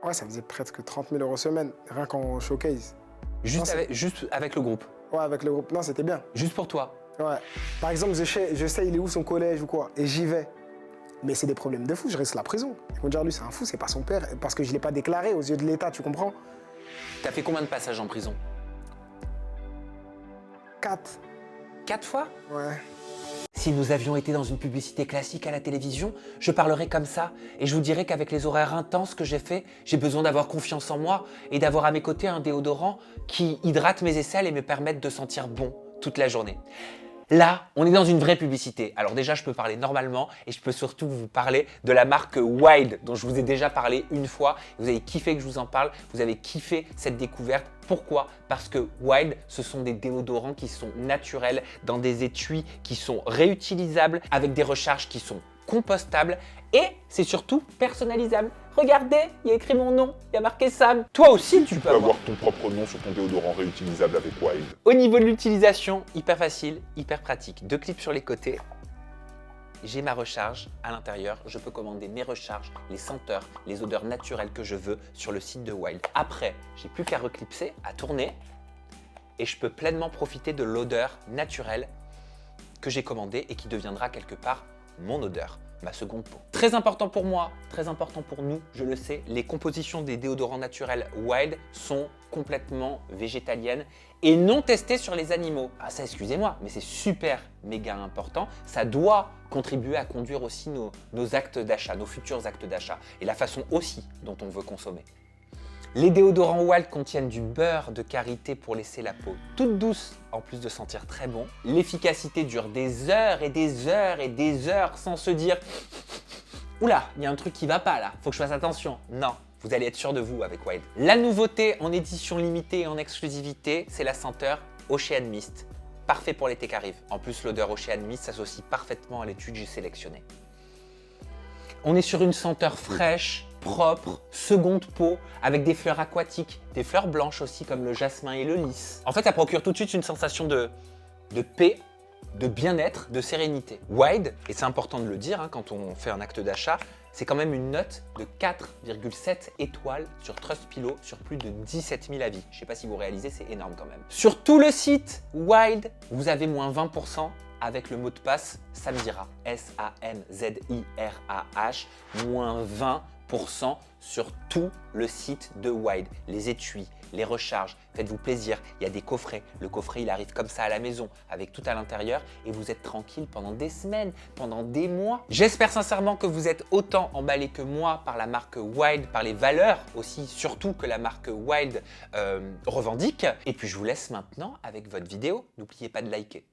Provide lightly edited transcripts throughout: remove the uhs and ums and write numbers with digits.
Ouais, ça faisait presque 30 000 € semaine, rien qu'en showcase. Juste avec le groupe? Ouais, avec le groupe. Non, c'était bien. Juste pour toi? Ouais. Par exemple, je sais il est où son collège ou quoi, et j'y vais. Mais c'est des problèmes de fou, je reste à la prison. Ils vont dire, lui, c'est un fou, c'est pas son père, parce que je l'ai pas déclaré aux yeux de l'État, tu comprends? T'as fait combien de passages en prison? 4. 4 fois? Ouais. Si nous avions été dans une publicité classique à la télévision, je parlerais comme ça et je vous dirais qu'avec les horaires intenses que j'ai faits, j'ai besoin d'avoir confiance en moi et d'avoir à mes côtés un déodorant qui hydrate mes aisselles et me permette de sentir bon toute la journée. Là, on est dans une vraie publicité. Alors déjà, je peux parler normalement et je peux surtout vous parler de la marque Wild dont je vous ai déjà parlé une fois. Vous avez kiffé que je vous en parle, vous avez kiffé cette découverte. Pourquoi? Parce que Wild, ce sont des déodorants qui sont naturels, dans des étuis qui sont réutilisables, avec des recharges qui sont compostables et c'est surtout personnalisable. Regardez, il y a écrit mon nom, il y a marqué Sam. Toi aussi, tu peux avoir ton propre nom sur ton déodorant réutilisable avec Wild. Au niveau de l'utilisation, hyper facile, hyper pratique. 2 clips sur les côtés. J'ai ma recharge à l'intérieur. Je peux commander mes recharges, les senteurs, les odeurs naturelles que je veux sur le site de Wild. Après, j'ai plus qu'à reclipser, à tourner et je peux pleinement profiter de l'odeur naturelle que j'ai commandée et qui deviendra quelque part mon odeur, ma seconde peau. Très important pour moi, très important pour nous, je le sais, les compositions des déodorants naturels Wild sont complètement végétaliennes et non testées sur les animaux. Ah ça, excusez-moi, mais c'est super méga important. Ça doit contribuer à conduire aussi nos actes d'achat, nos futurs actes d'achat et la façon aussi dont on veut consommer. Les déodorants Wild contiennent du beurre de karité pour laisser la peau toute douce, en plus de sentir très bon. L'efficacité dure des heures et des heures et des heures sans se dire « Oula, il y a un truc qui va pas là, faut que je fasse attention ». Non, vous allez être sûr de vous avec Wild. La nouveauté en édition limitée et en exclusivité, c'est la senteur Ocean Mist. Parfait pour l'été qui arrive. En plus, l'odeur Ocean Mist s'associe parfaitement à l'étui que j'ai sélectionnée. On est sur une senteur fraîche, propre, seconde peau, avec des fleurs aquatiques, des fleurs blanches aussi comme le jasmin et le lys. En fait, ça procure tout de suite une sensation de paix, de bien-être, de sérénité. Wild, et c'est important de le dire hein, quand on fait un acte d'achat, c'est quand même une note de 4,7 étoiles sur Trustpilot sur plus de 17 000 avis. Je ne sais pas si vous réalisez, c'est énorme quand même. Sur tout le site Wild, vous avez moins 20% avec le mot de passe Samzirah, S-A-M-Z-I-R-A-H, moins 20% sur tout le site de Wild. Les étuis, les recharges, faites-vous plaisir, il y a des coffrets. Le coffret, il arrive comme ça à la maison, avec tout à l'intérieur, et vous êtes tranquille pendant des semaines, pendant des mois. J'espère sincèrement que vous êtes autant emballé que moi par la marque Wild, par les valeurs aussi, surtout que la marque Wild revendique. Et puis je vous laisse maintenant avec votre vidéo. N'oubliez pas de liker.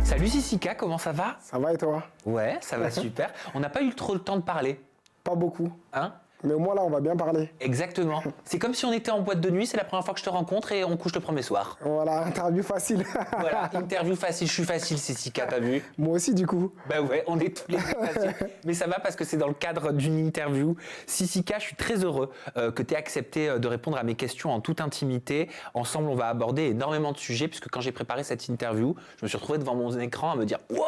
Salut Sissika, comment ça va? Ça va et toi? Ouais, ça va super. On n'a pas eu trop le temps de parler. Pas beaucoup. Hein? Mais au moins là, on va bien parler. Exactement. C'est comme si on était en boîte de nuit, c'est la première fois que je te rencontre et on couche le premier soir. Voilà, interview facile. Voilà, interview facile, je suis facile Sissika, t'as vu? Moi aussi du coup. Bah ouais, on est tous les deux faciles. Mais ça va parce que c'est dans le cadre d'une interview. Sissika, je suis très heureux que tu aies accepté de répondre à mes questions en toute intimité. Ensemble, on va aborder énormément de sujets puisque quand j'ai préparé cette interview, je me suis retrouvé devant mon écran à me dire « Wow !»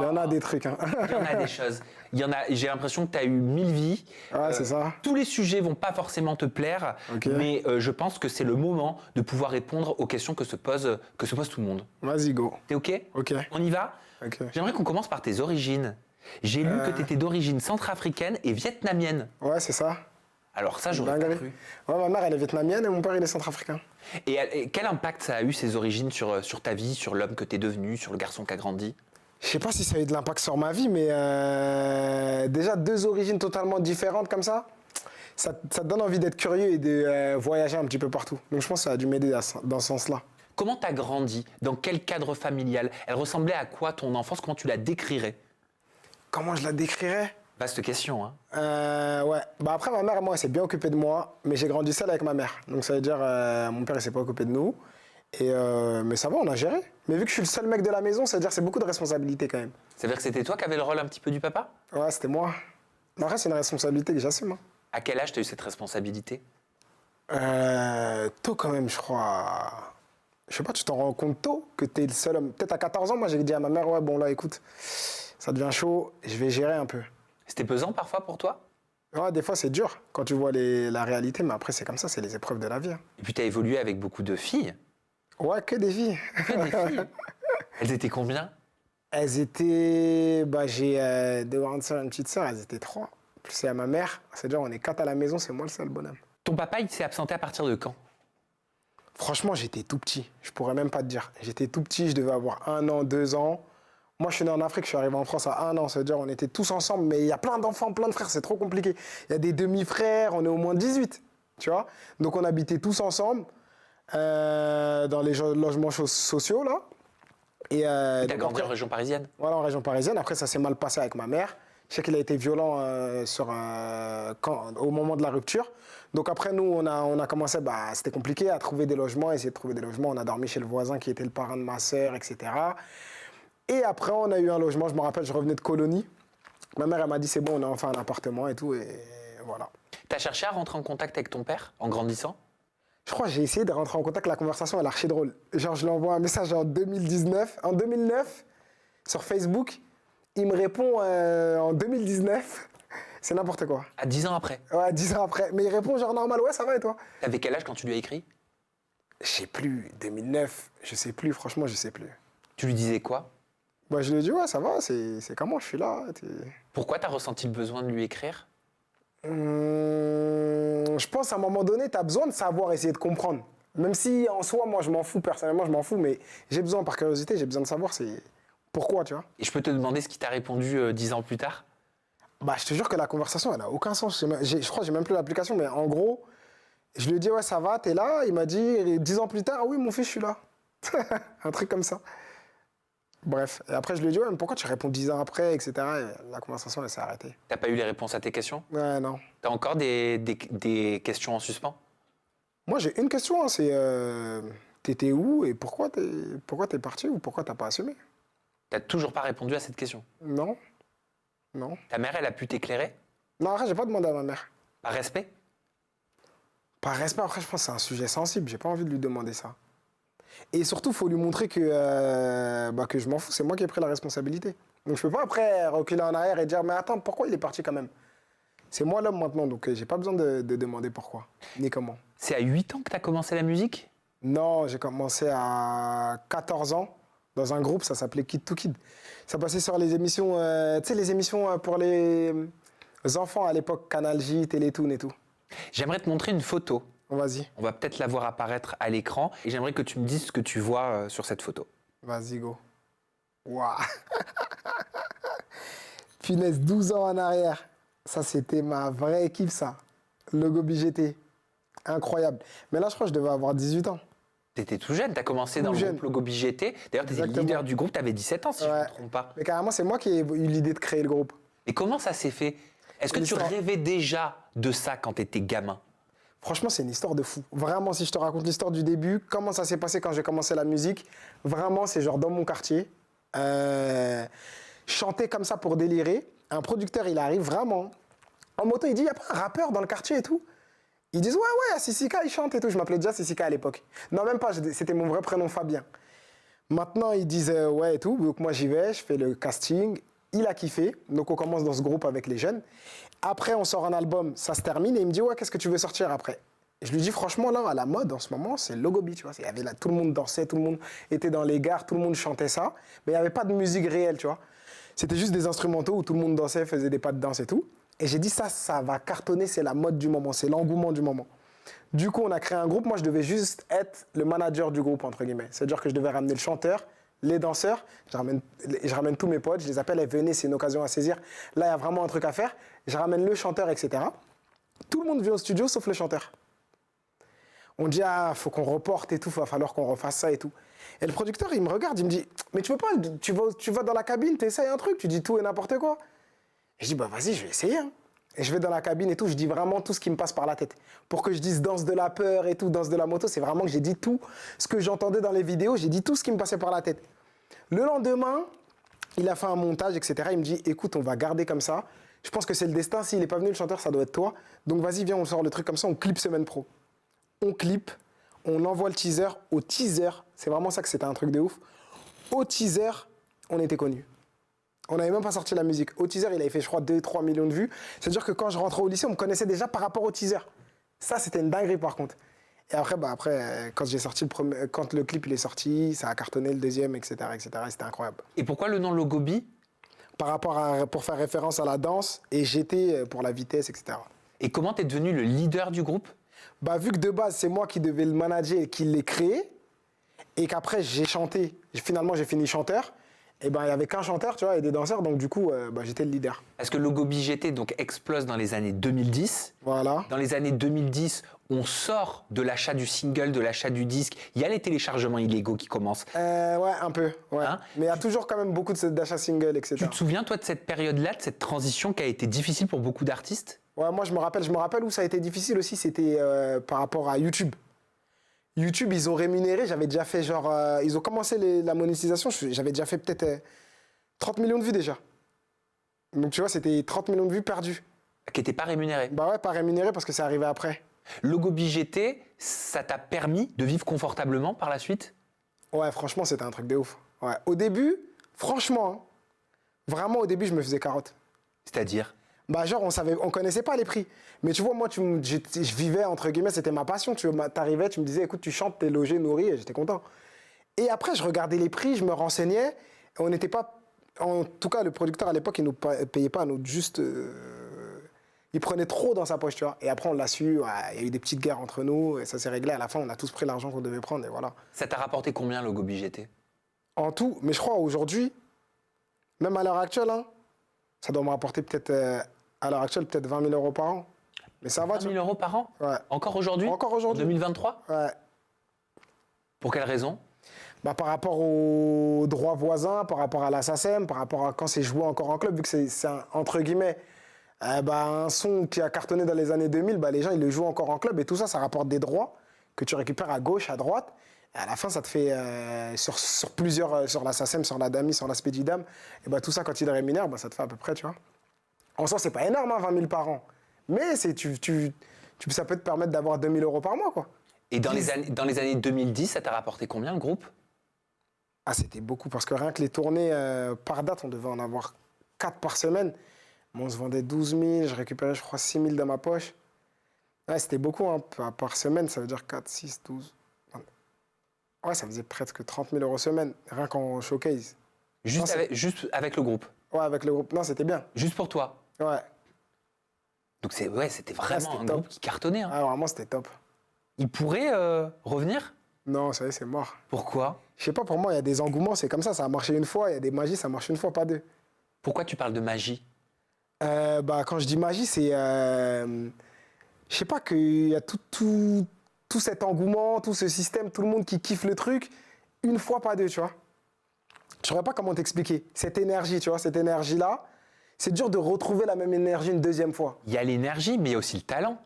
Il y en a des trucs. Hein. Il y en a des choses. J'ai l'impression que tu as eu 1000 vies. Ouais, c'est ça. Tous les sujets vont pas forcément te plaire, Okay. mais je pense que c'est le moment de pouvoir répondre aux questions que se pose tout le monde. Vas-y, go. T'es OK? Ok. On y va? Ok. J'aimerais qu'on commence par tes origines. J'ai lu que tu étais d'origine centrafricaine et vietnamienne. Ouais, c'est ça. Alors ça, j'aurais pas cru. Ouais, ma mère, elle est vietnamienne et mon père, il est centrafricain. Et quel impact ça a eu, ces origines, sur ta vie, sur l'homme que tu es devenu, sur le garçon qui a grandi? Je sais pas si ça a eu de l'impact sur ma vie, mais déjà 2 origines totalement différentes comme ça te donne envie d'être curieux et de voyager un petit peu partout. Donc je pense que ça a dû m'aider dans ce sens-là. Comment tu as grandi? Dans quel cadre familial? Elle ressemblait à quoi ton enfance? Comment tu la décrirais? Comment je la décrirais? Vaste question, hein? Ouais. Bah après, ma mère, moi, elle s'est bien occupée de moi, mais j'ai grandi seul avec ma mère. Donc ça veut dire, mon père, il s'est pas occupé de nous. Mais ça va, on a géré. Mais vu que je suis le seul mec de la maison, ça veut dire que c'est beaucoup de responsabilités quand même. Ça veut dire que c'était toi qui avais le rôle un petit peu du papa? Ouais, c'était moi. Mais après, c'est une responsabilité que j'assume. Hein. À quel âge tu as eu cette responsabilité? Tôt quand même, je crois. je sais pas, tu t'en rends compte tôt que tu es le seul homme. Peut-être à 14 ans, moi j'ai dit à ma mère, ouais, bon là, écoute, ça devient chaud, je vais gérer un peu. C'était pesant parfois pour toi? Ouais, des fois c'est dur quand tu vois la réalité, mais après c'est comme ça, c'est les épreuves de la vie. Hein. Et puis tu as évolué avec beaucoup de filles. Ouais, que des filles. Que des filles. Elles étaient combien? Elles étaient, j'ai 2 grandes sœurs et une petite sœur, elles étaient 3. Plus c'est à ma mère, c'est-à-dire on est 4 à la maison, c'est moi le seul bonhomme. Ton papa, il s'est absenté à partir de quand? Franchement, j'étais tout petit. Je pourrais même pas te dire. J'étais tout petit, je devais avoir 1 an, 2 ans. Moi, je suis né en Afrique, je suis arrivé en France à 1 an. C'est-à-dire, on était tous ensemble, mais il y a plein d'enfants, plein de frères, c'est trop compliqué. Il y a des demi-frères, on est au moins 18, tu vois. Donc, on habitait tous ensemble dans les logements sociaux, là. Et T'as grandi en région parisienne? Voilà, en région parisienne. Après, ça s'est mal passé avec ma mère. Je sais qu'il a été violent au moment de la rupture. Donc après, nous, on a commencé, c'était compliqué à trouver des logements, essayer de trouver des logements. On a dormi chez le voisin qui était le parrain de ma sœur, etc. Et après, on a eu un logement. Je me rappelle, je revenais de colonie. Ma mère, elle m'a dit, c'est bon, on a enfin un appartement et tout. Et voilà. T'as cherché à rentrer en contact avec ton père en grandissant? Je crois que j'ai essayé de rentrer en contact. La conversation, elle est archi drôle. Genre, je lui envoie un message en 2019. En 2009, sur Facebook, il me répond en 2019. C'est n'importe quoi. À 10 ans après? Ouais, 10 ans après. Mais il répond genre normal, ouais, ça va et toi? T'avais quel âge quand tu lui as écrit? Je sais plus, 2009, je sais plus, franchement, je sais plus. Tu lui disais quoi? Je lui ai dit, ouais, ça va, c'est comment, je suis là. Pourquoi t'as ressenti le besoin de lui écrire? Je pense à un moment donné, tu as besoin de savoir, essayer de comprendre. Même si en soi, moi, je m'en fous, personnellement, je m'en fous, mais j'ai besoin, par curiosité, j'ai besoin de savoir c'est pourquoi, tu vois. Et je peux te demander ce qu'il t'a répondu 10 ans plus tard? Je te jure que la conversation, elle n'a aucun sens. Je crois que j'ai même plus l'application, mais en gros, je lui ai dit, ouais, ça va, t'es là. Il m'a dit, 10 ans plus tard, ah oui, mon fils, je suis là. Un truc comme ça. Bref. Et après, je lui ai dit, ouais, mais pourquoi tu réponds 10 ans après, etc. Et la conversation, elle s'est arrêtée. T'as pas eu les réponses à tes questions? Ouais, non. T'as encore des questions en suspens? Moi, j'ai une question, hein, c'est t'étais où et pourquoi t'es parti ou pourquoi t'as pas assumé? T'as toujours pas répondu à cette question? Non. Non. Ta mère, elle a pu t'éclairer? Non, après, j'ai pas demandé à ma mère. Par respect? Par respect, après, je pense que c'est un sujet sensible. J'ai pas envie de lui demander ça. Et surtout, il faut lui montrer que je m'en fous. C'est moi qui ai pris la responsabilité. Donc, je peux pas après reculer en arrière et dire, mais attends, pourquoi il est parti quand même? C'est moi l'homme maintenant, donc j'ai pas besoin de demander pourquoi, ni comment. C'est à 8 ans que t'as commencé la musique? Non, j'ai commencé à 14 ans dans un groupe, ça s'appelait Kid to Kid. Ça passait sur les émissions, tu sais, les émissions pour les enfants à l'époque, Canal J, Télétoon et tout. J'aimerais te montrer une photo. Vas-y. On va peut-être la voir apparaître à l'écran et j'aimerais que tu me dises ce que tu vois sur cette photo. Vas-y, go. Waouh. Punaise, 12 ans en arrière. Ça, c'était ma vraie équipe, ça. Logo BGT. Incroyable. Mais là, je crois que je devais avoir 18 ans. T'étais tout jeune, t'as commencé dans le groupe Logo BGT. D'ailleurs, t'étais le leader du groupe, t'avais 17 ans si je ne me trompe pas. Mais carrément, c'est moi qui ai eu l'idée de créer le groupe. Et comment ça s'est fait? Est-ce que tu rêvais déjà de ça quand t'étais gamin? Franchement, c'est une histoire de fou. Vraiment, si je te raconte l'histoire du début, comment ça s'est passé quand j'ai commencé la musique, vraiment, c'est genre dans mon quartier. Chanter comme ça pour délirer. Un producteur, il arrive vraiment. En moto, il dit, il n'y a pas un rappeur dans le quartier et tout? Ils disent, ouais, Sissika, il chante et tout. Je m'appelais déjà Sissika à l'époque. Non, même pas, c'était mon vrai prénom, Fabien. Maintenant, ils disent, ouais et tout. Donc moi, j'y vais, je fais le casting. Il a kiffé. Donc on commence dans ce groupe avec les jeunes. Après, on sort un album, ça se termine. Et il me dit, ouais, qu'est-ce que tu veux sortir après? Je lui dis, franchement, là, à la mode en ce moment, c'est Logobi, tu vois. Il y avait là, tout le monde dansait, tout le monde était dans les gares, tout le monde chantait ça. Mais il n'y avait pas de musique réelle, tu vois. C'était juste des instrumentaux où tout le monde dansait, faisait des pas de danse et tout. Et j'ai dit, ça va cartonner, c'est la mode du moment, c'est l'engouement du moment. Du coup, on a créé un groupe. Moi, je devais juste être le manager du groupe, entre guillemets. C'est-à-dire que je devais ramener le chanteur, les danseurs. Je ramène tous mes potes, je les appelle, et venez, c'est une occasion à saisir. Là, il y a vraiment un truc à faire. Je ramène le chanteur, etc. Tout le monde vient au studio, sauf le chanteur. On dit, faut qu'on reporte et tout, il va falloir qu'on refasse ça et tout. Et le producteur, il me regarde, il me dit, mais tu veux pas, tu vas dans la cabine, tu essayes un truc, tu dis tout et n'importe quoi. Et je dis, vas-y, je vais essayer. Hein. Et je vais dans la cabine et tout, je dis vraiment tout ce qui me passe par la tête. Pour que je dise danse de la peur et tout, danse de la moto, c'est vraiment que j'ai dit tout ce que j'entendais dans les vidéos, j'ai dit tout ce qui me passait par la tête. Le lendemain, il a fait un montage, etc. Il me dit, écoute, on va garder comme ça. Je pense que c'est le destin, s'il n'est pas venu, le chanteur, ça doit être toi. Donc vas-y, viens, on sort le truc comme ça, on clip semaine pro. On clip, on envoie le teaser. Au teaser, c'est vraiment ça que c'était un truc de ouf. Au teaser, on était connus. On n'avait même pas sorti la musique. Au teaser, il avait fait, je crois, 2-3 millions de vues. C'est-à-dire que quand je rentrais au lycée, on me connaissait déjà par rapport au teaser. Ça, c'était une dinguerie, par contre. Et après, quand j'ai sorti quand le clip il est sorti, ça a cartonné le deuxième, etc., etc. C'était incroyable. Et pourquoi le nom Logobi? Pour faire référence à la danse et GT pour la vitesse, etc. Et comment t'es devenu le leader du groupe? Bah, vu que de base, c'est moi qui devais le manager et qui l'ai créé, et qu'après, j'ai chanté, finalement, j'ai fini chanteur, et ben il n'y avait qu'un chanteur, tu vois, et des danseurs, donc du coup, j'étais le leader. Parce que Logobi GT donc, explose dans les années 2010. Voilà. Dans les années 2010, on sort de l'achat du single, de l'achat du disque. Il y a les téléchargements illégaux qui commencent. Ouais, un peu, ouais. Hein? Mais il y a toujours quand même beaucoup d'achats singles, etc. Tu te souviens, toi, de cette période-là, de cette transition qui a été difficile pour beaucoup d'artistes? Ouais, moi, je me rappelle où ça a été difficile aussi, c'était par rapport à YouTube. YouTube, ils ont rémunéré, j'avais déjà fait genre... ils ont commencé la monétisation, j'avais déjà fait peut-être 30 millions de vues déjà. Donc tu vois, c'était 30 millions de vues perdues. Qui n'étaient pas rémunérés. Bah ouais, pas rémunéré parce que c'est arrivé après. Logobi GT, ça t'a permis de vivre confortablement par la suite? Ouais, franchement, c'était un truc de ouf. Ouais. Au début, franchement, hein, vraiment au début, je me faisais carotte. C'est-à-dire? Bah genre, on connaissait pas les prix. Mais tu vois, moi, je vivais, entre guillemets, c'était ma passion. T'arrivais, tu me disais, écoute, tu chantes, t'es logé, nourri, et j'étais content. Et après, je regardais les prix, je me renseignais. Et on n'était pas... En tout cas, le producteur, à l'époque, il ne nous payait pas, nous juste... il prenait trop dans sa poche, tu vois. Et après, on l'a su, ouais, il y a eu des petites guerres entre nous, et ça s'est réglé. À la fin, on a tous pris l'argent qu'on devait prendre, et voilà. Ça t'a rapporté combien, Logobi GT? En tout, mais je crois, aujourd'hui, même à l'heure actuelle, hein, ça doit me rapporter peut-être... à l'heure actuelle, peut-être 20 000 euros par an. Mais ça va, 20 tu 000 euros par an? Ouais. Encore aujourd'hui? Encore aujourd'hui. En 2023? Ouais. Pour quelle raison? Bah, par rapport aux droits voisins, par rapport à la SACEM, par rapport à quand c'est joué encore en club, vu que c'est entre guillemets, un son qui a cartonné dans les années 2000, les gens ils le jouent encore en club et tout ça, ça rapporte des droits que tu récupères à gauche, à droite. Et à la fin, ça te fait sur plusieurs, sur la SACEM, sur la DAMI, sur la Spedidam, et tout ça, quand il rémunère, ça te fait à peu près, tu vois. En soi, c'est pas énorme, hein, 20 000 par an. Mais ça peut te permettre d'avoir 2 000 euros par mois, quoi. Et dans les années 2010, ça t'a rapporté combien, le groupe? Ah, c'était beaucoup, parce que rien que les tournées par date, on devait en avoir 4 par semaine. Bon, on se vendait 12 000, je récupérais, je crois, 6 000 dans ma poche. Ouais, c'était beaucoup, hein, par semaine, ça veut dire 4, 6, 12... Ouais, ça faisait presque 30 000 euros semaine, rien qu'en showcase. Juste avec le groupe? Ouais, avec le groupe. Non, c'était bien. Juste pour toi? Ouais. Donc c'était vraiment c'était un top. groupe qui cartonnait. Hein. Ah, vraiment, c'était top. Il pourrait revenir? Non, ça y est, c'est mort. Pourquoi? Je sais pas, pour moi, il y a des engouements, c'est comme ça a marché une fois, il y a des magies, ça marche une fois, pas deux. Pourquoi tu parles de magie? Quand je dis magie, c'est... je sais pas, qu'il y a tout cet engouement, tout ce système, tout le monde qui kiffe le truc, une fois, pas deux, tu vois. Je saurais pas comment t'expliquer. Cette énergie, tu vois, cette énergie-là, c'est dur de retrouver la même énergie une deuxième fois. Il y a l'énergie, mais il y a aussi le talent.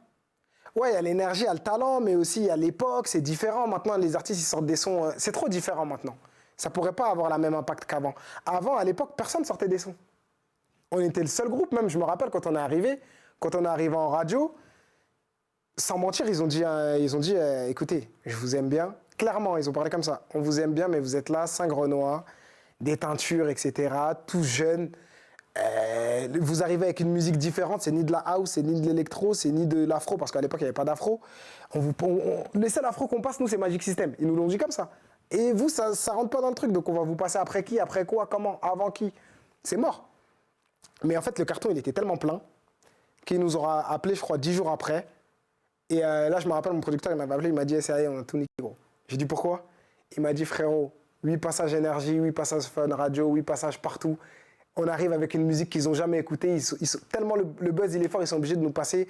Ouais, il y a l'énergie, il y a le talent, mais aussi il y a l'époque, c'est différent. Maintenant, les artistes, ils sortent des sons... c'est trop différent maintenant. Ça pourrait pas avoir le même impact qu'avant. Avant, à l'époque, personne sortait des sons. On était le seul groupe, même, je me rappelle, quand on est arrivé en radio, sans mentir, ils ont dit écoutez, je vous aime bien. Clairement, ils ont parlé comme ça. On vous aime bien, mais vous êtes là, 5 Renois, des teintures, etc., tous jeunes. Vous arrivez avec une musique différente, c'est ni de la house, c'est ni de l'électro, c'est ni de l'afro, parce qu'à l'époque, il n'y avait pas d'afro. Le seul afro qu'on passe, nous, c'est Magic System. Ils nous l'ont dit comme ça. Et vous, ça ne rentre pas dans le truc, donc on va vous passer après qui, après quoi, comment, avant qui. C'est mort. Mais en fait, le carton, il était tellement plein qu'il nous aura appelé, je crois, 10 jours après. Et là, je me rappelle, mon producteur, il m'avait appelé, il m'a dit, ça y est, on a tout niqué, gros. J'ai dit, pourquoi? Il m'a dit, frérot, 8 passages énergie, 8 passages fun radio, 8 passages partout. On arrive avec une musique qu'ils n'ont jamais écoutée. Tellement le buzz, il est fort, ils sont obligés de nous passer,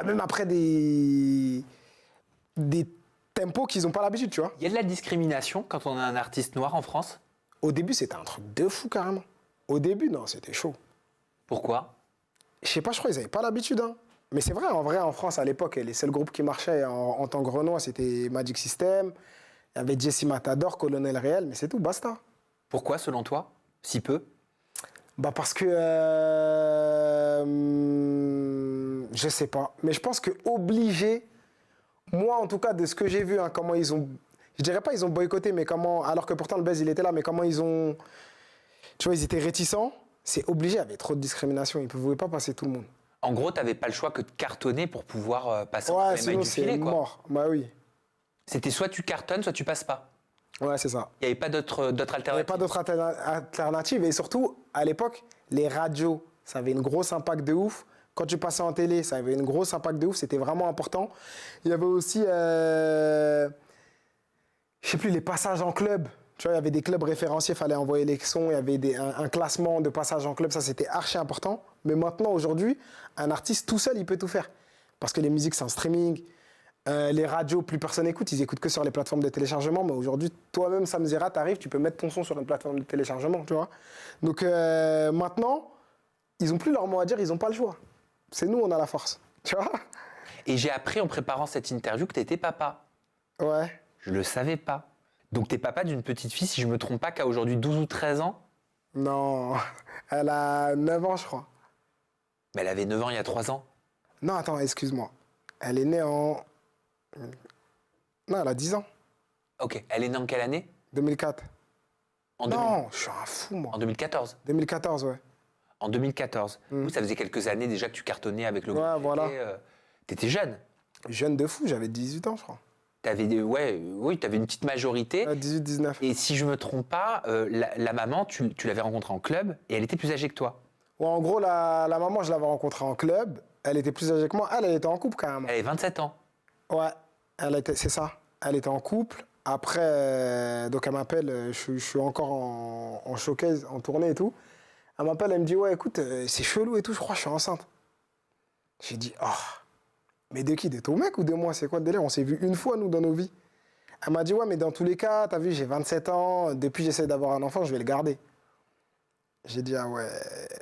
même après des tempos qu'ils n'ont pas l'habitude, tu vois. Il y a de la discrimination quand on a un artiste noir en France? Au début, c'était un truc de fou, carrément. Au début, non, c'était chaud. Pourquoi? Je sais pas, je crois qu'ils n'avaient pas l'habitude, hein. Mais c'est vrai, en France, à l'époque, les seuls groupes qui marchaient en tant que Renois, c'était Magic System, il y avait Jesse Matador, Colonel Réel, mais c'est tout, basta. Pourquoi, selon toi, si peu? Parce que... je sais pas. Mais je pense que obligé moi, en tout cas, de ce que j'ai vu, hein, comment ils ont... Je dirais pas ils ont boycotté, mais comment... Alors que pourtant, le buzz, il était là, mais comment ils ont... Tu vois, ils étaient réticents. C'est obligé, il y avait trop de discrimination. Ils ne pouvaient pas passer tout le monde. En gros, tu n'avais pas le choix que de cartonner pour pouvoir passer entre Ouais, les mailles sinon, du filet, c'est quoi. mort. Bah oui. C'était soit tu cartonnes, soit tu passes pas. Ouais, c'est ça. Il n'y avait pas d'autres Il n'y avait alternatives. pas d'autres alternatives. Et surtout, à l'époque, les radios, ça avait une grosse impact de ouf. Quand tu passais en télé, ça avait une grosse impact de ouf. C'était vraiment important. Il y avait aussi, je sais plus, les passages en club. Tu vois, il y avait des clubs référenciés, il fallait envoyer les sons. Il y avait un classement de passages en club. Ça, c'était archi important. Mais maintenant, aujourd'hui, un artiste tout seul, il peut tout faire. Parce que les musiques, c'est en streaming. Les radios, plus personne écoute, ils écoutent que sur les plateformes de téléchargement. Mais aujourd'hui, toi-même, Sam Zera, t'arrives, tu peux mettre ton son sur une plateforme de téléchargement, tu vois. Donc maintenant, ils n'ont plus leur mot à dire, ils n'ont pas le choix. C'est nous, on a la force, tu vois. Et j'ai appris en préparant cette interview que tu étais papa. Ouais. Je le savais pas. Donc tu es papa d'une petite fille, si je me trompe pas, qui a aujourd'hui 12 ou 13 ans. Non, elle a 9 ans, je crois. Mais elle avait 9 ans il y a 3 ans. Non, attends, excuse-moi. Elle est née en... Non, elle a 10 ans. Ok, elle est née en quelle année? 2004. En Non, je suis un fou, moi. En 2014. 2014, ouais. En 2014. Vous, ça faisait quelques années déjà que tu cartonnais avec le Ouais, groupe. voilà. T'étais jeune. Jeune de fou, j'avais 18 ans, je crois. Oui, t'avais une petite majorité. 18-19. Et si je me trompe pas, la maman, tu l'avais rencontrée en club et elle était plus âgée que toi. Ouais, en gros, la maman, je l'avais rencontrée en club. Elle était plus âgée que moi. Elle était en couple, quand même. Elle avait 27 ans. Ouais, c'est ça. Elle était en couple. Après, donc elle m'appelle, je suis encore en showcase, en tournée et tout. Elle m'appelle, elle me dit, ouais, écoute, c'est chelou et tout, je crois que je suis enceinte. J'ai dit, oh, mais de qui? De ton mec ou de moi? C'est quoi le délire? On s'est vu une fois, nous, dans nos vies. Elle m'a dit, ouais, mais dans tous les cas, t'as vu, j'ai 27 ans, depuis que j'essaie d'avoir un enfant, je vais le garder. J'ai dit, ah ouais.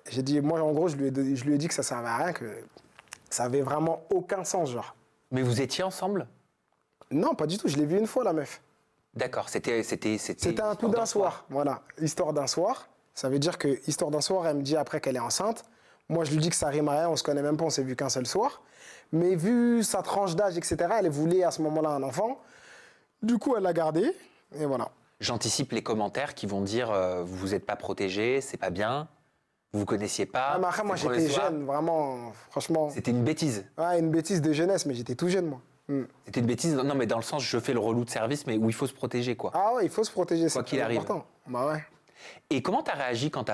J'ai dit, moi, en gros, je lui ai dit que ça servait à rien, que ça avait vraiment aucun sens, genre. Mais vous étiez ensemble? Non, pas du tout, je l'ai vu une fois, la meuf. D'accord, c'était un coup d'un soir, voilà. Histoire d'un soir. Ça veut dire que, histoire d'un soir, elle me dit après qu'elle est enceinte. Moi, je lui dis que ça rime à rien, on se connaît même pas, on s'est vu qu'un seul soir. Mais vu sa tranche d'âge, etc., elle voulait à ce moment-là un enfant. Du coup, elle l'a gardé, et voilà. J'anticipe les commentaires qui vont dire vous n'êtes pas protégé, c'est pas bien, vous vous connaissiez pas. Ah, mais après, moi, c'est pour le j'étais soir. jeune, vraiment, franchement. C'était une bêtise. Ouais, une bêtise de jeunesse, mais j'étais tout jeune, moi. C'était une bêtise, non mais dans le sens je fais le relou de service, mais où il faut se protéger quoi. Ah ouais, il faut se protéger, c'est qu'il très arrive. important. Bah ouais. Et comment t'as réagi quand t'as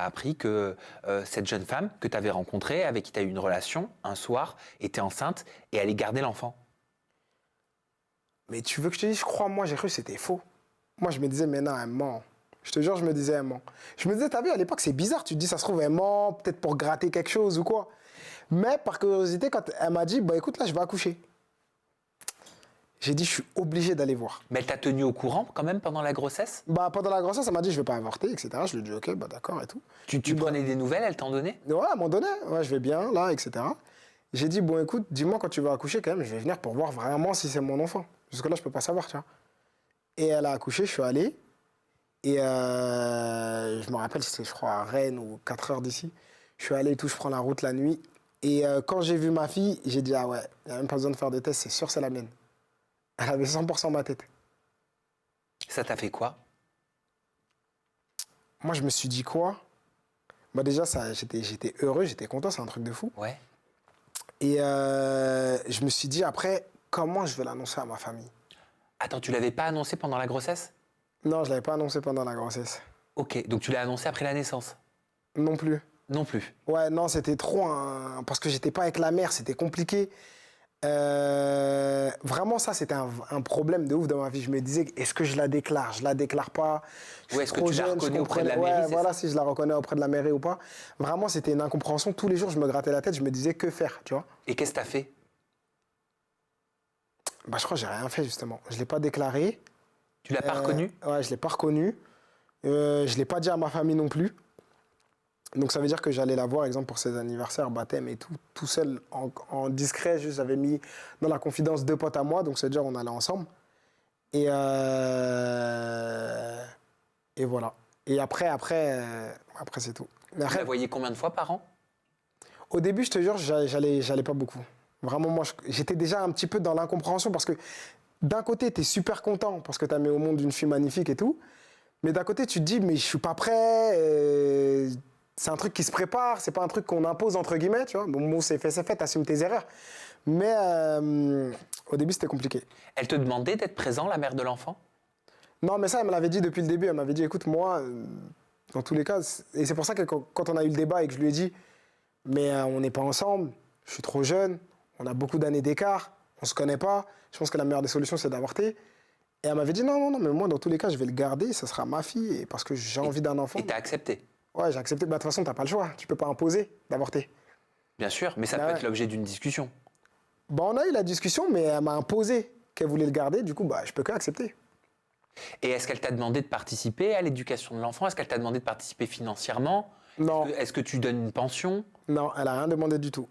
appris que cette jeune femme que t'avais rencontrée, avec qui t'as eu une relation, un soir, était enceinte et allait garder l'enfant? Mais tu veux que je te dise, je crois, moi, j'ai cru que c'était faux. Moi, je me disais, mais non, elle ment. Je te jure, je me disais, elle ment. Je me disais, t'as vu, à l'époque, c'est bizarre. Tu te dis, ça se trouve, elle ment, peut-être pour gratter quelque chose ou quoi. Mais par curiosité, quand elle m'a dit, bah écoute, là, je vais accoucher. J'ai dit, je suis obligé d'aller voir. Mais elle t'a tenu au courant quand même pendant la grossesse? Bah pendant la grossesse, elle m'a dit, je vais pas avorter, etc. Je lui ai dit, ok, bah d'accord et tout. Tu prenais des nouvelles, elle t'en donnait? Ouais, elle m'en donnait. Ouais, je vais bien, là, etc. J'ai dit, bon, écoute, dis-moi quand tu vas accoucher, quand même, je vais venir pour voir vraiment si c'est mon enfant. Jusque-là, je peux pas savoir, tu vois. Et elle a accouché, je suis allé. Et je me rappelle, c'était, je crois, à Rennes ou 4 heures d'ici. Je suis allé et tout, je prends la route la nuit. Et quand j'ai vu ma fille, j'ai dit, ah ouais, il n'y a même pas besoin de faire de test, c'est sûr, c'est la mienne. Elle avait 100% ma tête. Ça t'a fait quoi? Moi, je me suis dit quoi? Bah déjà, j'étais heureux, j'étais content, c'est un truc de fou. Ouais. Et je me suis dit après, comment je vais l'annoncer à ma famille? Attends, tu l'avais pas annoncé pendant la grossesse? Non, je l'avais pas annoncé pendant la grossesse. Ok, donc tu l'as annoncé après la naissance? Non plus. Non plus. Ouais, non, c'était trop parce que j'étais pas avec la mère, c'était compliqué. Vraiment, ça, c'était un problème de ouf dans ma vie. Je me disais, est-ce que je la déclare? Je la déclare pas? Je suis est-ce que trop tu la jeune, reconnais je auprès de la comprenais- mairie, Ouais, c'est voilà, ça? si je la reconnais auprès de la mairie ou pas. Vraiment, c'était une incompréhension. Tous les jours, je me grattais la tête, je me disais, que faire, tu vois? Et qu'est-ce que t'as fait? Bah, je crois que j'ai rien fait, justement. Je l'ai pas déclaré. Tu l'as pas reconnu? Ouais, je l'ai pas reconnu. Je l'ai pas dit à ma famille non plus. Donc ça veut dire que j'allais la voir, exemple, pour ses anniversaires, baptême et tout seul, en discret. Juste, j'avais mis dans la confidence 2 potes à moi, donc c'est-à-dire on allait ensemble. Et voilà. Et après c'est tout. Mais Tu après, la voyais combien de fois par an? au début, je te jure, j'allais pas beaucoup. Vraiment, moi, j'étais déjà un petit peu dans l'incompréhension parce que d'un côté, tu es super content parce que tu as mis au monde une fille magnifique et tout. Mais d'un côté, tu te dis, mais je suis pas prêt. C'est un truc qui se prépare, c'est pas un truc qu'on impose, entre guillemets, tu vois. Bon, c'est fait, t'assumes tes erreurs. Mais au début, c'était compliqué. Elle te demandait d'être présent, la mère de l'enfant? Non, mais ça, elle me l'avait dit depuis le début. Elle m'avait dit, écoute, moi, dans tous les cas, et c'est pour ça que quand on a eu le débat et que je lui ai dit, mais on n'est pas ensemble, je suis trop jeune, on a beaucoup d'années d'écart, on se connaît pas, je pense que la meilleure des solutions, c'est d'avorter. Et elle m'avait dit, non, mais moi, dans tous les cas, je vais le garder, ça sera ma fille, et parce que j'ai envie d'un enfant. Et t'as accepté? Ouais, j'ai accepté. Bah, de toute façon, t'as pas le choix, tu peux pas imposer d'avorter. Bien sûr, mais ça peut être l'objet d'une discussion. Bah, on a eu la discussion, mais elle m'a imposé qu'elle voulait le garder, du coup, bah, je peux qu'accepter. Et est-ce qu'elle t'a demandé de participer à l'éducation de l'enfant? Est-ce qu'elle t'a demandé de participer financièrement? Non. Est-ce que tu donnes une pension? Non, elle a rien demandé du tout.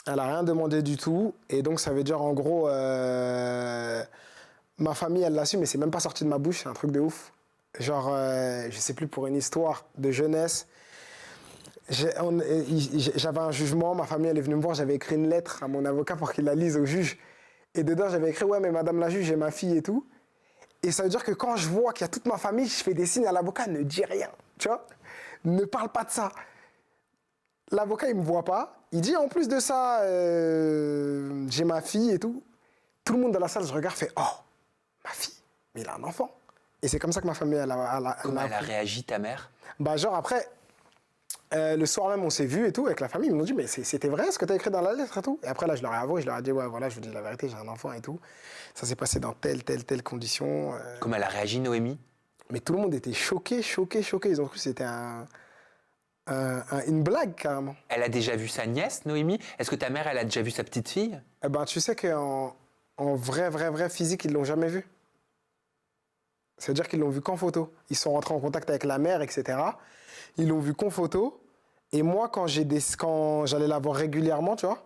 Elle a rien demandé du tout, et donc ça veut dire en gros, ma famille elle l'a su, mais c'est même pas sorti de ma bouche, c'est un truc de ouf. Genre, je sais plus, pour une histoire de jeunesse, j'avais un jugement, ma famille elle est venue me voir, j'avais écrit une lettre à mon avocat pour qu'il la lise au juge, et dedans j'avais écrit ouais mais madame la juge j'ai ma fille et tout, et ça veut dire que quand je vois qu'il y a toute ma famille, je fais des signes à l'avocat, ne dis rien, tu vois, ne parle pas de ça. L'avocat, il me voit pas. Il dit, en plus de ça, j'ai ma fille et tout. Tout le monde dans la salle, je regarde, fait, oh, ma fille, mais il a un enfant. Et c'est comme ça que ma famille, Comment elle a réagi, ta mère? Bah, genre, après, le soir même, on s'est vus et tout, avec la famille. Ils m'ont dit, mais c'était vrai ce que tu as écrit dans la lettre et tout. Et après, là, je leur ai avoué, je leur ai dit, ouais, voilà, je vous dis la vérité, j'ai un enfant et tout. Ça s'est passé dans telle condition. Comment elle a réagi, Noémie? Mais tout le monde était choqué. Ils ont cru que c'était une blague, carrément. Elle a déjà vu sa nièce, Noémie? Est-ce que ta mère, elle a déjà vu sa petite fille? Eh ben, tu sais qu'en vrai physique, ils l'ont jamais vu. C'est-à-dire qu'ils l'ont vu qu'en photo. Ils sont rentrés en contact avec la mère, etc. Ils l'ont vu qu'en photo. Et moi, quand j'allais la voir régulièrement, tu vois,